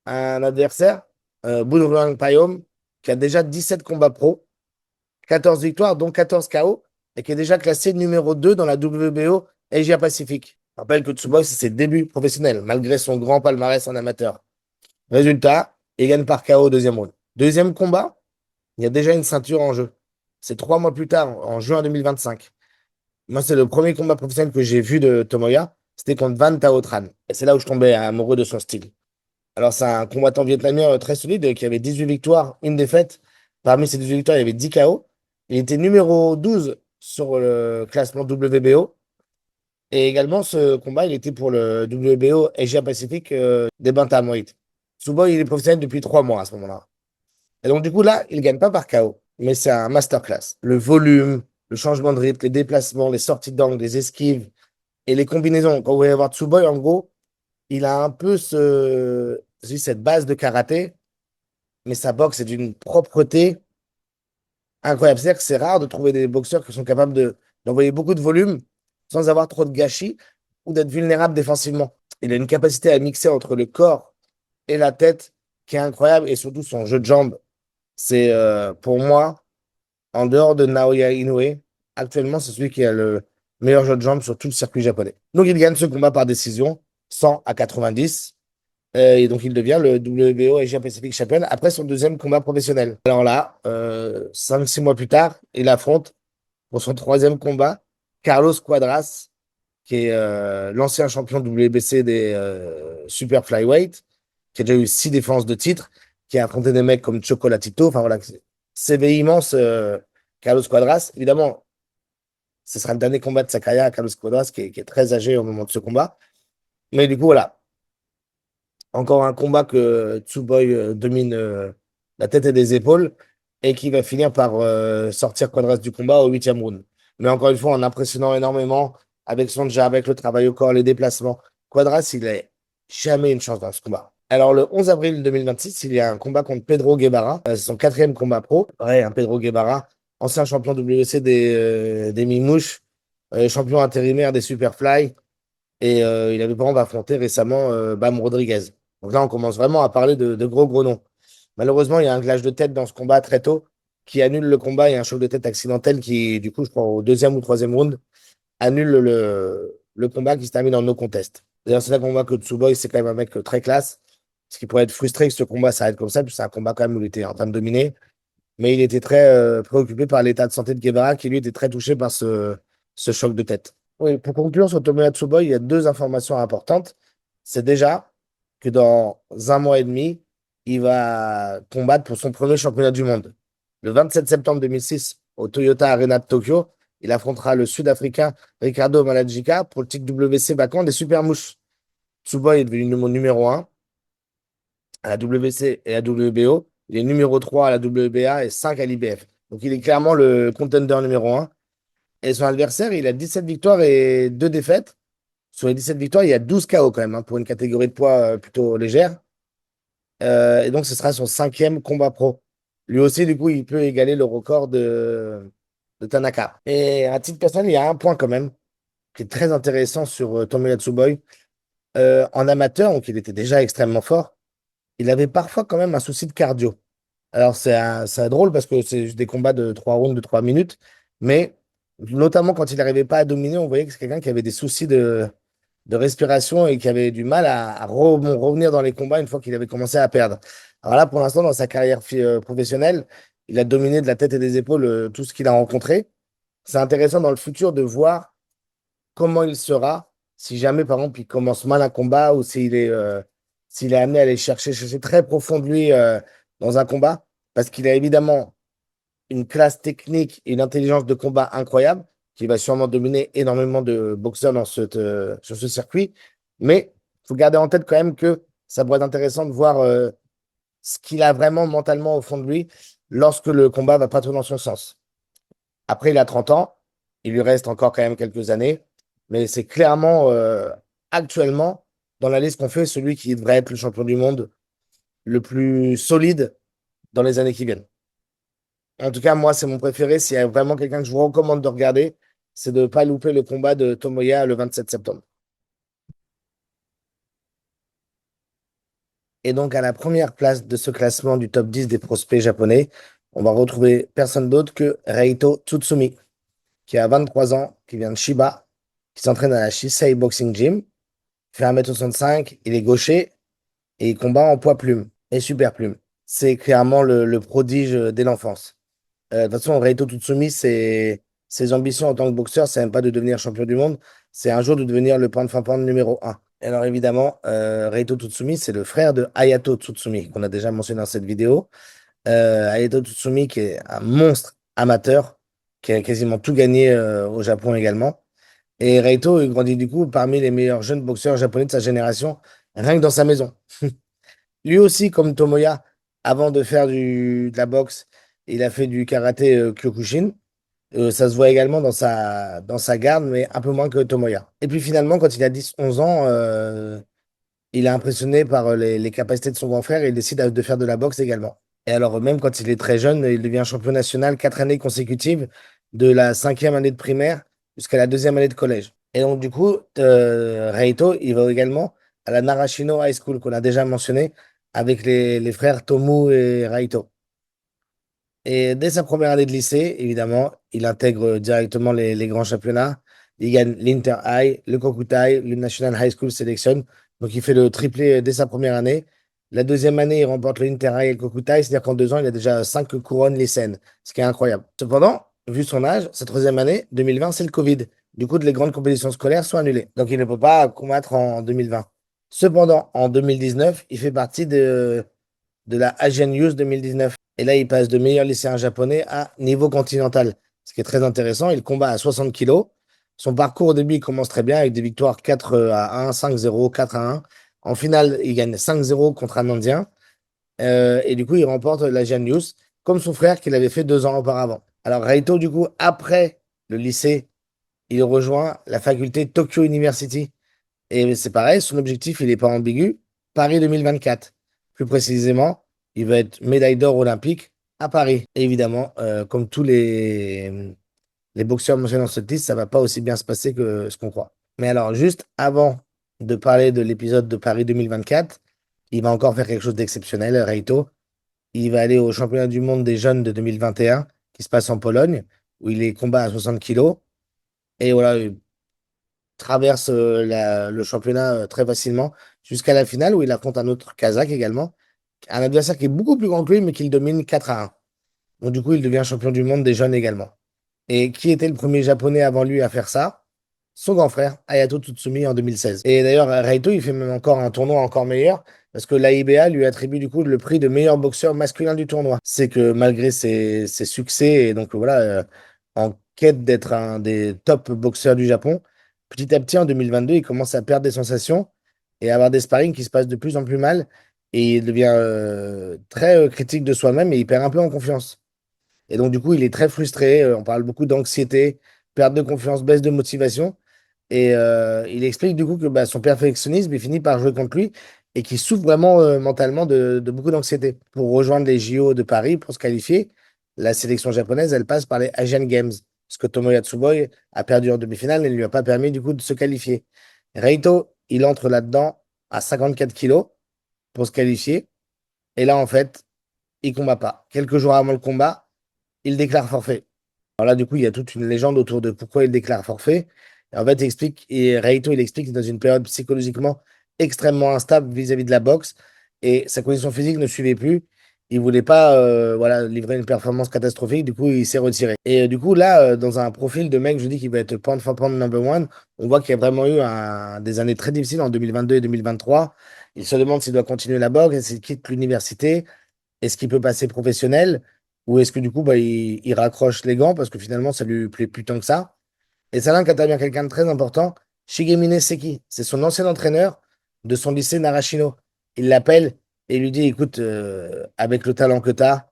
un adversaire, Bunrang Payom, qui a déjà 17 combats pro, 14 victoires, dont 14 KO, et qui est déjà classé numéro 2 dans la WBO Asia Pacific. Je rappelle que Tsuboy, c'est ses débuts professionnels, malgré son grand palmarès en amateur. Résultat, il gagne par KO au deuxième round. Deuxième combat, il y a déjà une ceinture en jeu. C'est 3 mois plus tard, en juin 2025. Moi, c'est le premier combat professionnel que j'ai vu de Tomoya. C'était contre Van Tao Tran. Et c'est là où je tombais amoureux de son style. Alors, c'est un combattant vietnamien très solide qui avait 18 victoires, une défaite. Parmi ces 18 victoires, il y avait 10 KO. Il était numéro 12 sur le classement WBO. Et également, ce combat, il était pour le WBO Asia Pacific des Bantamweight. Tsuboy, il est professionnel depuis 3 mois à ce moment-là. Et donc, du coup, là, il ne gagne pas par KO, mais c'est un masterclass. Le volume, le changement de rythme, les déplacements, les sorties d'angle, les esquives et les combinaisons. Quand vous voyez voir Tsuboy, en gros, il a un peu cette base de karaté, mais sa boxe est d'une propreté incroyable. C'est-à-dire que c'est rare de trouver des boxeurs qui sont capables d'envoyer beaucoup de volume sans avoir trop de gâchis ou d'être vulnérables défensivement. Il a une capacité à mixer entre le corps et la tête qui est incroyable et surtout son jeu de jambes. C'est pour moi, en dehors de Naoya Inoue, actuellement, c'est celui qui a le meilleur jeu de jambes sur tout le circuit japonais. Donc il gagne ce combat par décision, 100-90. Et donc, il devient le WBO Asia Pacific Champion après son deuxième combat professionnel. Alors là, 5-6 mois plus tard, il affronte pour son troisième combat Carlos Quadras, qui est l'ancien champion WBC des Super Flyweight, qui a déjà eu 6 défenses de titre, qui a affronté des mecs comme Chocolatito. Enfin voilà, CV immense, Carlos Quadras. Évidemment, ce sera le dernier combat de sa carrière à Carlos Quadras, qui est très âgé au moment de ce combat. Mais du coup, voilà. Encore un combat que Tsuboy domine la tête et des épaules et qui va finir par sortir Quadras du combat au huitième round. Mais encore une fois, en impressionnant énormément avec son jab, avec le travail au corps, les déplacements. Quadras, il n'a jamais une chance dans ce combat. Alors, le 11 avril 2026, il y a un combat contre Pedro Guevara. C'est son quatrième combat pro. Ouais, un Pedro Guevara, ancien champion WC des Mimouches, champion intérimaire des Superfly. Et il avait par exemple affronté récemment Bam Rodriguez. Donc là, on commence vraiment à parler de gros, gros noms. Malheureusement, il y a un clash de tête dans ce combat très tôt qui annule le combat. Il y a un choc de tête accidentel qui, du coup, je crois, au deuxième ou troisième round, annule le combat qui se termine en no contest. D'ailleurs, c'est là qu'on voit que Tsuboy, c'est quand même un mec très classe. Ce qui pourrait être frustré que ce combat s'arrête comme ça, puis c'est un combat quand même où il était en train de dominer. Mais il était très préoccupé par l'état de santé de Guevara, qui lui était très touché par ce choc de tête. Oui, pour conclure sur Tomoya Tsuboy, il y a deux informations importantes. C'est déjà que dans un mois et demi, il va combattre pour son premier championnat du monde. Le 27 septembre 2006, au Toyota Arena de Tokyo, il affrontera le Sud-Africain Ricardo Malajika pour le titre WC vacant des Supermouches. Tsuboy est devenu numéro 1 à la WC et à WBO. Il est numéro 3 à la WBA et 5 à l'IBF. Donc il est clairement le contender numéro 1. Et son adversaire, il a 17 victoires et 2 défaites. Sur les 17 victoires, il y a 12 KO quand même, hein, pour une catégorie de poids plutôt légère. Et donc, ce sera son cinquième combat pro. Lui aussi, du coup, il peut égaler le record de Tanaka. Et à titre personnel, il y a un point quand même qui est très intéressant sur Tomoya Tsuboy. En amateur, donc il était déjà extrêmement fort, il avait parfois quand même un souci de cardio. Alors, c'est drôle parce que c'est juste des combats de 3 rounds, de 3 minutes, mais notamment quand il n'arrivait pas à dominer, on voyait que c'est quelqu'un qui avait des soucis de respiration et qui avait du mal à revenir dans les combats une fois qu'il avait commencé à perdre. Alors là, pour l'instant, dans sa carrière professionnelle, il a dominé de la tête et des épaules tout ce qu'il a rencontré. C'est intéressant dans le futur de voir comment il sera si jamais, par exemple, il commence mal un combat ou s'il est amené à aller chercher très profond de lui dans un combat, parce qu'il a évidemment une classe technique et une intelligence de combat incroyable, qui va sûrement dominer énormément de boxeurs sur ce circuit. Mais il faut garder en tête quand même que ça pourrait être intéressant de voir ce qu'il a vraiment mentalement au fond de lui lorsque le combat va pas trop dans son sens. Après, il a 30 ans, il lui reste encore quand même quelques années, mais c'est clairement actuellement, dans la liste qu'on fait, celui qui devrait être le champion du monde le plus solide dans les années qui viennent. En tout cas, moi, c'est mon préféré. S'il y a vraiment quelqu'un que je vous recommande de regarder, c'est de ne pas louper le combat de Tomoya le 27 septembre. Et donc, à la première place de ce classement du top 10 des prospects japonais, on va retrouver personne d'autre que Reito Tsutsumi, qui a 23 ans, qui vient de Shiba, qui s'entraîne à la Shisei Boxing Gym, il fait 1m65, il est gaucher et il combat en poids plume et super plume. C'est clairement le prodige dès l'enfance. De toute façon, Reito Tsutsumi, ses ambitions en tant que boxeur, c'est même pas de devenir champion du monde, c'est un jour de devenir le pound-for-pound numéro 1. Et alors évidemment, Reito Tsutsumi, c'est le frère de Hayato Tsutsumi, qu'on a déjà mentionné dans cette vidéo. Hayato Tsutsumi, qui est un monstre amateur, qui a quasiment tout gagné au Japon également. Et Reito, il grandit du coup parmi les meilleurs jeunes boxeurs japonais de sa génération, rien que dans sa maison. Lui aussi, comme Tomoya, avant de faire de la boxe, il a fait du karaté Kyokushin. Ça se voit également dans sa garde, mais un peu moins que Tomoya. Et puis finalement, quand il a 10 11 ans, il est impressionné par les capacités de son grand frère et il décide de faire de la boxe également. Et alors, même quand il est très jeune, il devient champion national 4 années consécutives, de la cinquième année de primaire jusqu'à la deuxième année de collège. Et donc, du coup, Reito, il va également à la Narashino High School, qu'on a déjà mentionné, avec les frères Tomu et Raito. Et dès sa première année de lycée, évidemment, il intègre directement les grands championnats. Il gagne l'Inter High, le Kokutai, le National High School Selection. Donc, il fait le triplé dès sa première année. La deuxième année, il remporte le Inter High et le Kokutai. C'est-à-dire qu'en 2 ans, il a déjà 5 couronnes lycéennes, ce qui est incroyable. Cependant, vu son âge, sa troisième année, 2020, c'est le Covid. Du coup, les grandes compétitions scolaires sont annulées. Donc, il ne peut pas combattre en 2020. Cependant, en 2019, il fait partie de la Asian Youth 2019. Et là, il passe de meilleur lycéen japonais à niveau continental. Ce qui est très intéressant, il combat à 60 kilos. Son parcours au début, il commence très bien avec des victoires 4-1, 5-0, 4-1. En finale, il gagne 5-0 contre un Indien. Et du coup, il remporte l'Asian Youth, comme son frère qui l'avait fait 2 ans auparavant. Alors, Reito, du coup, après le lycée, il rejoint la faculté Tokyo University. Et c'est pareil, son objectif, il n'est pas ambigu. Paris 2024. Plus précisément, il va être médaille d'or olympique à Paris. Et évidemment, comme tous les boxeurs mentionnés dans ce titre, ça va pas aussi bien se passer que ce qu'on croit. Mais alors, juste avant de parler de l'épisode de Paris 2024, il va encore faire quelque chose d'exceptionnel, Reito. Il va aller au championnat du monde des jeunes de 2021, qui se passe en Pologne, où il est combat à 60 kilos. Et voilà, il traverse le championnat très facilement jusqu'à la finale, où il affronte un autre Kazakh également, un adversaire qui est beaucoup plus grand que lui, mais qu'il domine 4-1. Donc du coup, il devient champion du monde des jeunes également. Et qui était le premier japonais avant lui à faire ça? Son grand frère, Hayato Tsutsumi, en 2016. Et d'ailleurs, Raito, il fait même encore un tournoi encore meilleur, parce que l'AIBA lui attribue du coup le prix de meilleur boxeur masculin du tournoi. C'est que malgré ses succès, et donc voilà, en quête d'être un des top boxeurs du Japon, petit à petit, en 2022, il commence à perdre des sensations et à avoir des sparring qui se passent de plus en plus mal, et il devient très critique de soi-même, et il perd un peu en confiance. Et donc, du coup, il est très frustré. On parle beaucoup d'anxiété, perte de confiance, baisse de motivation. Et il explique du coup que bah, son perfectionnisme, il finit par jouer contre lui et qu'il souffre vraiment mentalement de beaucoup d'anxiété. Pour rejoindre les JO de Paris, pour se qualifier, la sélection japonaise, elle passe par les Asian Games. Parce que Tomoya Tsuboi a perdu en demi-finale et ne lui a pas permis du coup de se qualifier. Reito, il entre là-dedans à 54 kilos pour se qualifier. Et là, en fait, il combat pas. Quelques jours avant le combat, il déclare forfait. Alors là, du coup, il y a toute une légende autour de pourquoi il déclare forfait. Et en fait, il explique, et Reito, il explique que dans une période psychologiquement extrêmement instable vis-à-vis de la boxe, et sa condition physique ne suivait plus. Il voulait pas voilà, livrer une performance catastrophique, du coup, il s'est retiré. Et du coup, là, dans un profil de mec, je dis qu'il va être pound for pound number one, on voit qu'il y a vraiment eu des années très difficiles en 2022 et 2023. Il se demande s'il doit continuer la boxe, s'il quitte l'université. Est-ce qu'il peut passer professionnel ou est-ce que du coup bah, il raccroche les gants parce que finalement ça lui plaît plus tant que ça? Et c'est là qu'intervient quelqu'un de très important, Shigemine Seki. C'est son ancien entraîneur de son lycée Narashino. Il l'appelle et lui dit, écoute, avec le talent que tu as,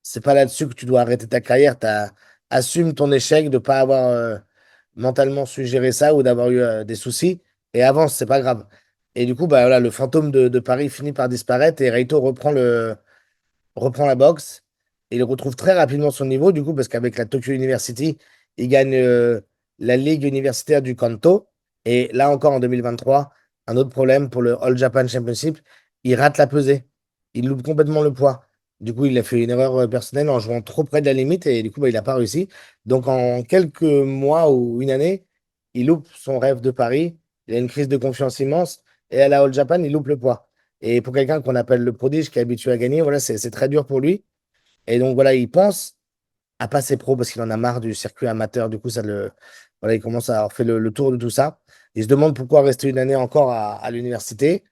c'est pas là-dessus que tu dois arrêter ta carrière. Assume ton échec de pas avoir mentalement su gérer ça ou d'avoir eu des soucis et avance, c'est pas grave. Et du coup, bah, voilà, le fantôme de Paris finit par disparaître et Reito reprend la boxe et il retrouve très rapidement son niveau, du coup, parce qu'avec la Tokyo University, il gagne la Ligue universitaire du Kanto. Et là encore, en 2023, un autre problème pour le All Japan Championship, il rate la pesée. Il loupe complètement le poids. Du coup, il a fait une erreur personnelle en jouant trop près de la limite et du coup, bah, il n'a pas réussi. Donc, en quelques mois ou une année, il loupe son rêve de Paris. Il a une crise de confiance immense et à la All Japan, il loupe le poids. Et pour quelqu'un qu'on appelle le prodige, qui est habitué à gagner, voilà, c'est très dur pour lui. Et donc voilà, il pense à passer pro parce qu'il en a marre du circuit amateur. Du coup, voilà, il commence à avoir fait le tour de tout ça. Il se demande pourquoi rester une année encore à l'université.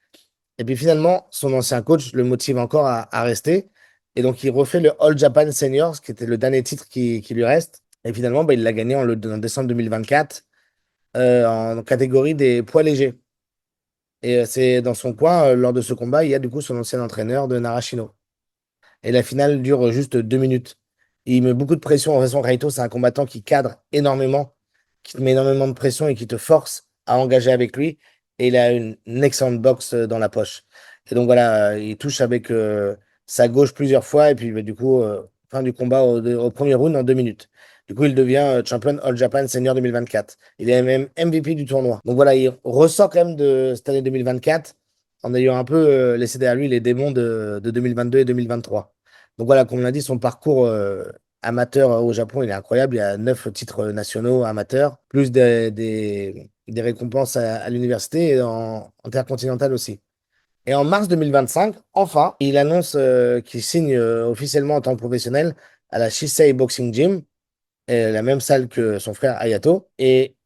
Et puis finalement, son ancien coach le motive encore à rester. Et donc, il refait le All Japan Seniors, qui était le dernier titre qui lui reste. Et finalement, bah, il l'a gagné en décembre 2024 en catégorie des poids légers. Et c'est dans son coin, lors de ce combat, il y a du coup son ancien entraîneur de Narashino. Et la finale dure juste 2 minutes. Il met beaucoup de pression. En façon, Raito, c'est un combattant qui cadre énormément, qui te met énormément de pression et qui te force à engager avec lui. Et il a une excellente boxe dans la poche. Et donc voilà, il touche avec sa gauche plusieurs fois. Et puis bah, du coup, fin du combat au premier round en 2 minutes. Du coup, il devient champion All Japan Senior 2024. Il est même MVP du tournoi. Donc voilà, il ressort quand même de cette année 2024 en ayant un peu laissé derrière lui les démons de 2022 et 2023. Donc voilà, comme on l'a dit, son parcours amateur au Japon, il est incroyable. Il y a 9 titres nationaux amateurs, plus des récompenses à l'université et en intercontinental aussi. Et en mars 2025, enfin, il annonce qu'il signe officiellement en tant que professionnel à la Shisei Boxing Gym, la même salle que son frère Hayato. Et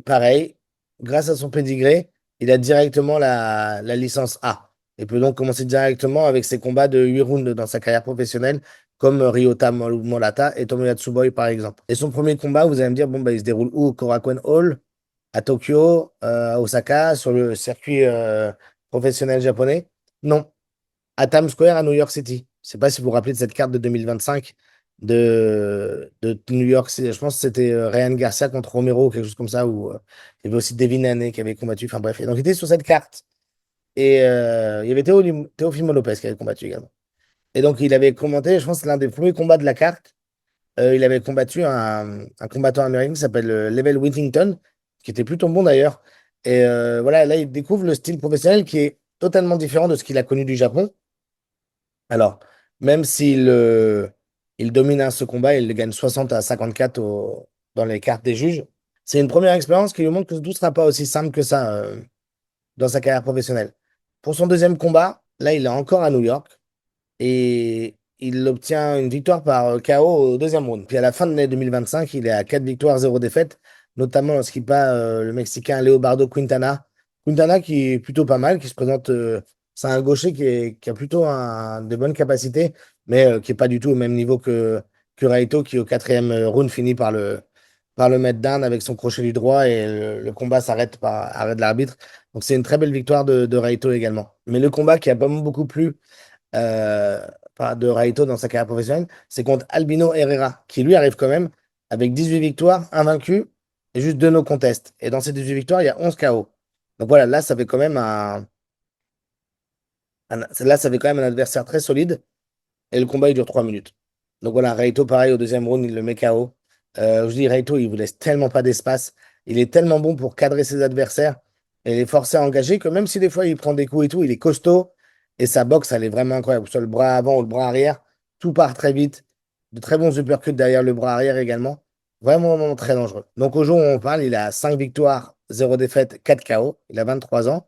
pareil, grâce à son pédigré, il a directement la licence A et peut donc commencer directement avec ses combats de 8 rounds dans sa carrière professionnelle, comme Ryota Morata et Tomoya Tsuboi par exemple. Et son premier combat, vous allez me dire, bon, bah, il se déroule où? Au Korakuen Hall, à Tokyo, à Osaka, sur le circuit professionnel japonais? Non, à Times Square à New York City. Je ne sais pas si vous vous rappelez de cette carte de 2025 de New York. Je pense que c'était Ryan Garcia contre Romero ou quelque chose comme ça, où il y avait aussi Devin Haney qui avait combattu. Enfin bref, et donc il était sur cette carte. Et il y avait Teofimo Lopez qui avait combattu également. Et donc il avait commenté, je pense que c'est l'un des premiers combats de la carte. Il avait combattu un combattant américain qui s'appelle Level Whittington, qui était plutôt bon d'ailleurs. Et voilà, là il découvre le style professionnel qui est totalement différent de ce qu'il a connu du Japon. Alors, même s'il il domine ce combat, il le gagne 60-54 dans les cartes des juges. C'est une première expérience qui lui montre que tout ne sera pas aussi simple que ça dans sa carrière professionnelle. Pour son deuxième combat, là, il est encore à New York et il obtient une victoire par KO au deuxième round. Puis à la fin de l'année 2025, il est à 4 victoires, 0 défaites, notamment lorsqu'il bat le Mexicain Leobardo Quintana. Quintana qui est plutôt pas mal, qui se présente, c'est un gaucher qui a plutôt de bonnes capacités, mais qui n'est pas du tout au même niveau que Raito, qui au quatrième round finit par le mettre down avec son crochet du droit et le combat s'arrête par arrêt de l'arbitre. Donc c'est une très belle victoire de Raito également. Mais le combat qui a pas beaucoup plu euh, de Raito dans sa carrière professionnelle, c'est contre Albino Herrera, qui lui arrive quand même avec 18 victoires, invaincu et juste 2 no contest. Et dans ces 18 victoires, il y a 11 KO. Donc voilà, là, ça fait quand même là, ça fait quand même un adversaire très solide. Et le combat, il dure 3 minutes. Donc voilà, Raito, pareil, au deuxième round, il le met KO. Je dis, Raito, il vous laisse tellement pas d'espace. Il est tellement bon pour cadrer ses adversaires et les forcer à engager que même si des fois il prend des coups et tout, il est costaud et sa boxe, elle est vraiment incroyable. Que ce soit le bras avant ou le bras arrière, tout part très vite. De très bons uppercuts derrière le bras arrière également. Vraiment, vraiment très dangereux. Donc au jour où on parle, il a 5 victoires, 0 défaites, 4 KO. Il a 23 ans.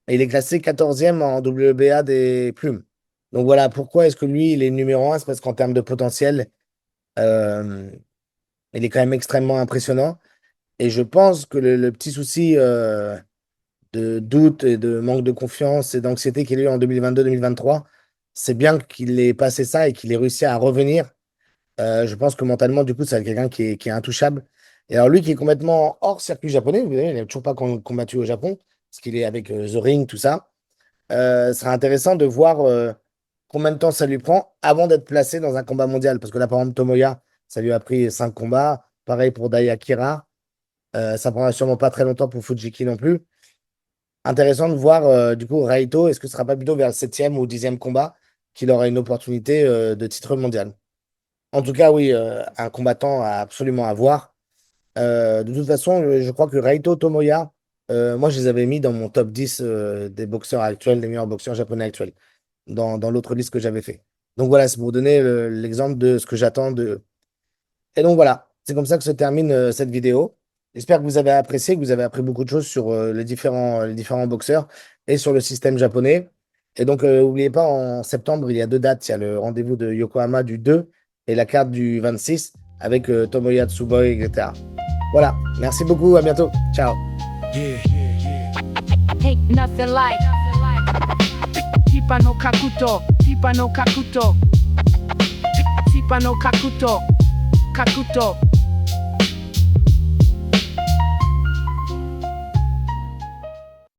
Et il est classé 14e en WBA des plumes. Donc voilà, pourquoi est-ce que lui, il est numéro un? C'est parce qu'en termes de potentiel, euh, il est quand même extrêmement impressionnant. Et je pense que le petit souci de doute et de manque de confiance et d'anxiété qu'il a eu en 2022-2023, c'est bien qu'il ait passé ça et qu'il ait réussi à revenir. Je pense que mentalement, du coup, c'est quelqu'un qui est intouchable. Et alors lui qui est complètement hors circuit japonais, vous voyez, il n'a toujours pas combattu au Japon, parce qu'il est avec The Ring, tout ça. Ce sera intéressant de voir combien de temps ça lui prend avant d'être placé dans un combat mondial. Parce que là, par exemple, Tomoya, ça lui a pris 5 combats. Pareil pour Dai Kira. Ça prendra sûrement pas très longtemps pour Fujiki non plus. Intéressant de voir, du coup, Raito, est-ce que ce sera pas plutôt vers le 7e ou 10e combat qu'il aura une opportunité de titre mondial? En tout cas, oui, un combattant absolument à voir. De toute façon, je crois que Raito Tomoya, moi, je les avais mis dans mon top 10 des boxeurs actuels, des meilleurs boxeurs japonais actuels, dans l'autre liste que j'avais fait. Donc voilà, c'est pour vous donner l'exemple de ce que j'attends de. Et donc voilà, c'est comme ça que se termine cette vidéo. J'espère que vous avez apprécié, que vous avez appris beaucoup de choses sur les différents boxeurs et sur le système japonais. Et donc, n'oubliez pas, en septembre, il y a 2 dates. Il y a le rendez-vous de Yokohama du 2 et la carte du 26 avec Tomoya Tsuboy, etc. Voilà, merci beaucoup, à bientôt. Ciao. Ain't nothing like Pipa no Kakuto, Pipa no Kakuto, Pipa no Kakuto, Kakuto.